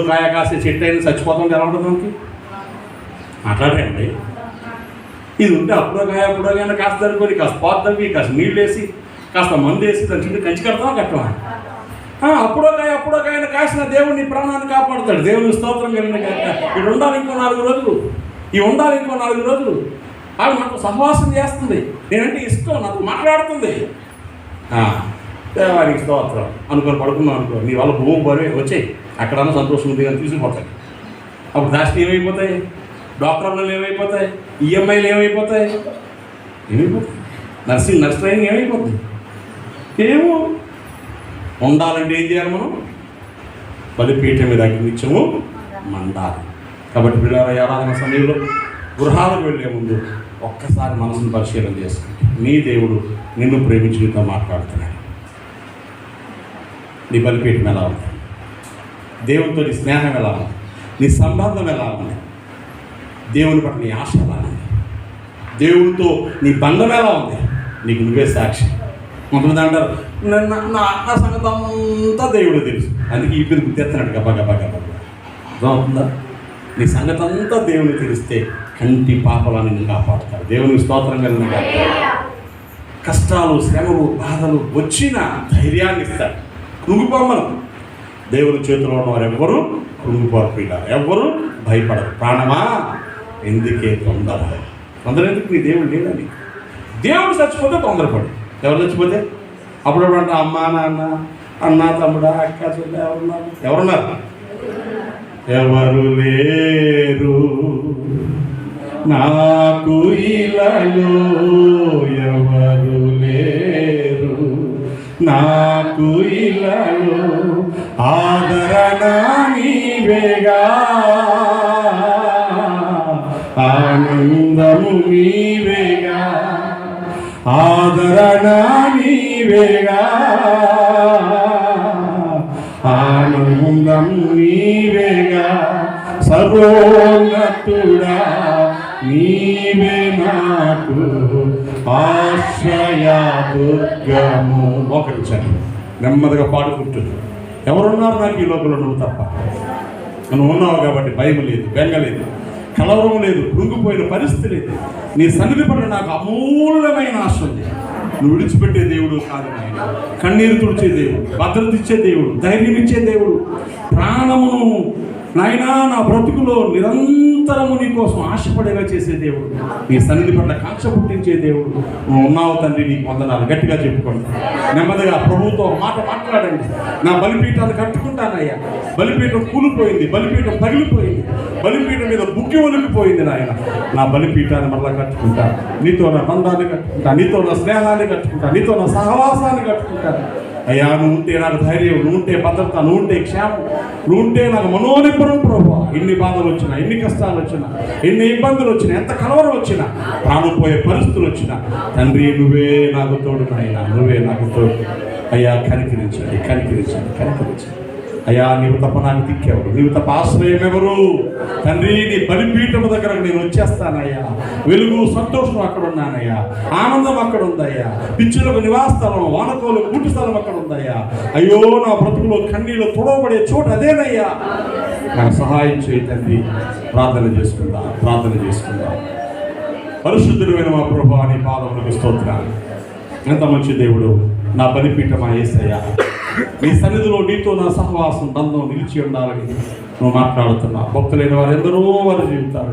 కాయ కాసే చెట్టు అయినా చచ్చిపోతాం ఎలా ఉంటుంది మనకి? మాట్లాడరండి. ఇది ఉంటే అప్పుడో కాయ కాస్త అనుకొని కాస్త పోద్దాం, కాస్త నీళ్ళు వేసి కాస్త మందు వేసి దాని చుట్టూ కంచి కడతామా కట్టమా? అప్పుడో కాయ కాసిన దేవుడిని ప్రాణాన్ని కాపాడుతాడు. దేవుని స్తోత్రం కలిగిన ఇక్కడ ఉండాలి ఇంకో 4 రోజులు, ఉండాలి ఇంకో 4 రోజులు. ఆవిడ నాకు సహవాసం చేస్తుంది, నేనంటే ఇష్టం, నాకు మాట్లాడుతుంది. దేవానికి స్తోత్రం అనుకొని పడుకున్నాం అనుకో, నీ వల్ల భూమి బరువే వచ్చాయి, అక్కడన్నా సంతోషం ఉంది కానీ తీసుకుపోతాయి. అప్పుడు దాచిన ఏమైపోతాయి? డాక్టర్లు ఏమైపోతాయి? ఈఎంఐలు ఏమైపోతాయి? ఏమైపోతుంది? నర్స్ ట్రైనింగ్ ఏమైపోతుంది? ఏమో. ఉండాలంటే ఏం చేయాలి? మనం బలిపీఠం మీద నిత్యము మండాలి. కాబట్టి పిల్లల ఆరాధన సమయంలో గృహాలకు వెళ్ళే ముందు ఒక్కసారి మనసును పరిశీలన చేసుకుంటే నీ దేవుడు నిన్ను ప్రేమించి నీతో మాట్లాడుతున్నాడు. నీ బలిపీఠం ఎలా ఉంది? దేవునితో నీ స్నేహం ఎలా ఉంది? నీ సంబంధం ఎలా ఉంది? దేవుని పట్ల నీ ఆశ ఎలా ఉంది? దేవునితో నీ బంధం ఎలా ఉంది? నీకు నువ్వే సాక్షి. కొంతమంది అంటారు నా సంగతి అంతా దేవుడు తెలుసు, అందుకే ఈ పేరు గుర్తెత్తన్నాడు గబా గబా గబా. అర్థమవుతుందా? నీ సంగతి అంతా దేవుని తెలిస్తే కంటి పాపలను నిన్ను కాపాడుతాడు. దేవునికి స్తోత్రం కలిగిన కష్టాలు, శ్రమలు, బాధలు వచ్చిన ధైర్యాన్ని ఇస్తాడు. కృంగిపోమను. దేవుని చేతిలో ఉన్నవారు ఎవ్వరూ కృంగిపోకపోయినారు, ఎవ్వరూ భయపడరు. ప్రాణమా ఎందుకే తొందర? ఎందుకు? నీ దేవుడు లేదని. దేవుడు చచ్చిపోతే తొందరపడు. ఎవరు చచ్చిపోతే అప్పుడప్పుడు అంటే అమ్మ, నాన్న, అన్న, తమ్ముడా, అక్క, చెల్లె ఎవరున్నారు? ఎవరు లేరు నాకు ఇలాలో, ఎవరు లేరు నాకు ఇలాలో, ఆదరణ నీవేగా, ఆనందము నీవేగా, ఆదరణ నీవేగా, ఆనందం నీవేగా, సర్వోన్నతుడా నీవే నాకు ఆశ్రయ దుర్గము. మోకరించండి, నెమ్మదిగా పాడుకుంటుంది. ఎవరున్నారు నాకు ఈ లోకంలో? నువ్వు తప్ప. నువ్వు ఉన్నావు కాబట్టి భయం లేదు, బెంగ లేదు, కలవరం లేదు, కృంగిపోయిన పరిస్థితి లేదు. నీ సన్నిధి పట్ల నాకు అమూల్యమైన ఆశ ఉంది. నువ్వు విడిచిపెట్టే దేవుడు కాదు నాయన. కన్నీరు తుడిచే దేవుడు, భద్రత ఇచ్చే దేవుడు, ధైర్యం ఇచ్చే దేవుడు, ప్రాణమును నాయనా నా బ్రతుకులో నిరంతరము నీ కోసం ఆశపడేలా చేసే దేవుడు, నీ సన్నిధి పట్ల కాంక్ష పుట్టించే దేవుడు నువ్వు ఉన్నావు తండ్రి. నీకు వందనాలు. గట్టిగా చెప్పుకోండి, నెమ్మదిగా ప్రభువుతో ఒక మాట మాట్లాడండి. నా బలిపీఠాన్ని కట్టుకుంటానయ్యా. బలిపీఠం కూలిపోయింది, బలిపీఠం పగిలిపోయింది, బలిపీఠం మీద బుగ్గి ఒలికిపోయింది నాయన. నా బలిపీఠాన్ని మరలా కట్టుకుంటా, నీతో నా బంధాన్ని కట్టుకుంటా, నీతో నా స్నేహాన్ని కట్టుకుంటా, నీతో నా సహవాసాన్ని కట్టుకుంటాను అయ్యా. నువ్వు ఉంటే నాకు ధైర్యం, నువ్వు ఉంటే భద్రత, నువ్వు ఉంటే క్షేమం, నువ్వు ఉంటే నాకు మనోనిబ్బరం ప్రభు. ఎన్ని బాధలు వచ్చినా, ఎన్ని కష్టాలు వచ్చినా, ఎన్ని ఇబ్బందులు వచ్చినా, ఎంత కలవరం వచ్చినా, ప్రాణం పోయే పరిస్థితులు వచ్చినా, తండ్రి నువ్వే నాకు తోడు నాయనా, నువ్వే నాకు తోడు అయ్యా. కనికరించండి, కనికరించండి, కనికరించండి అయ్యా. నీవు తప్ప నాకు దిక్కేవాడు, నీవు తప్ప ఆశ్రయం ఎవరు తండ్రి? నీ బలిపీఠము దగ్గరకు నేను వచ్చేస్తానయ్యా. వెలుగు, సంతోషం అక్కడ ఉన్నానయ్యా, ఆనందం అక్కడ ఉందయ్యా, పిచ్చులకు నివాసస్థలం, వానకోలు కూటు స్థలం అక్కడ ఉందయ్యా. అయ్యో నా బ్రతుకులో కన్నీళ్ళు తొడవబడే చోటు అదేనయ్యా. నాకు సహాయం చేయి తండ్రి. ప్రార్థన చేసుకుందాం, ప్రార్థన చేసుకుందాం. పరిశుద్ధుడైన మా ప్రభువా నీ పాదములకు స్తోత్రాలు. ఎంత మంచి దేవుడు. నా బలిపీఠమా యేసయ్యా, నీ సన్నిధిలో నీతో నా సహవాసం, బంధం నిలిచి ఉండాలని నువ్వు మాట్లాడుతున్నావు. భక్తులైన వారు ఎందరో వారి జీవితాలు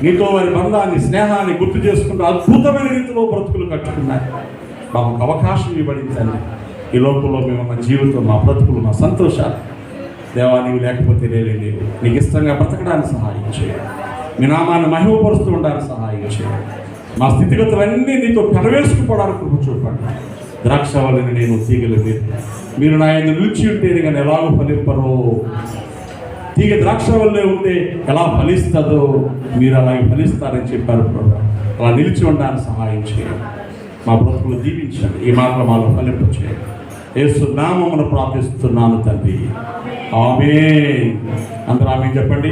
నీతో వారి బంధాన్ని, స్నేహాన్ని గుర్తు చేసుకుంటూ అద్భుతమైన రీతిలో బ్రతుకులు కట్టుకున్నారు. మాకు అవకాశం ఇవ్వడించండి. ఈ లోకంలో మేము మా జీవితం, మా బ్రతుకులు, మా సంతోషాలు దేవా నీవు లేకపోతే లేవు. నీకు ఇష్టంగా బ్రతకడానికి సహాయం చేయాలి. మీ నామాన్ని మహిమపరుస్తూ ఉండడానికి సహాయం చేయాలి. మా స్థితిగతులన్నీ నీతో పెరవేసుకుపోవడానికి కృప చూపండి. ద్రాక్షవల్లిని నేను తీగలు మీరు నా ఆయన నిలిచి ఉంటే కానీ ఎలాగో ఫలింపరో, తీగ ద్రాక్షవల్లే ఉంటే ఎలా ఫలిస్తుందో మీరు అలాగే ఫలిస్తారని చెప్పారు ప్రభు. అలా నిలిచి ఉండడానికి సహాయం చేయండి. మా బ్రతుకులు దీవించండి. ఈ మాటలు మాలో ఫలింప చేయండి. యేసు నామమున ప్రార్థిస్తున్నాను తండ్రి. ఆమేన్. అందరూ ఆమేన్ చెప్పండి.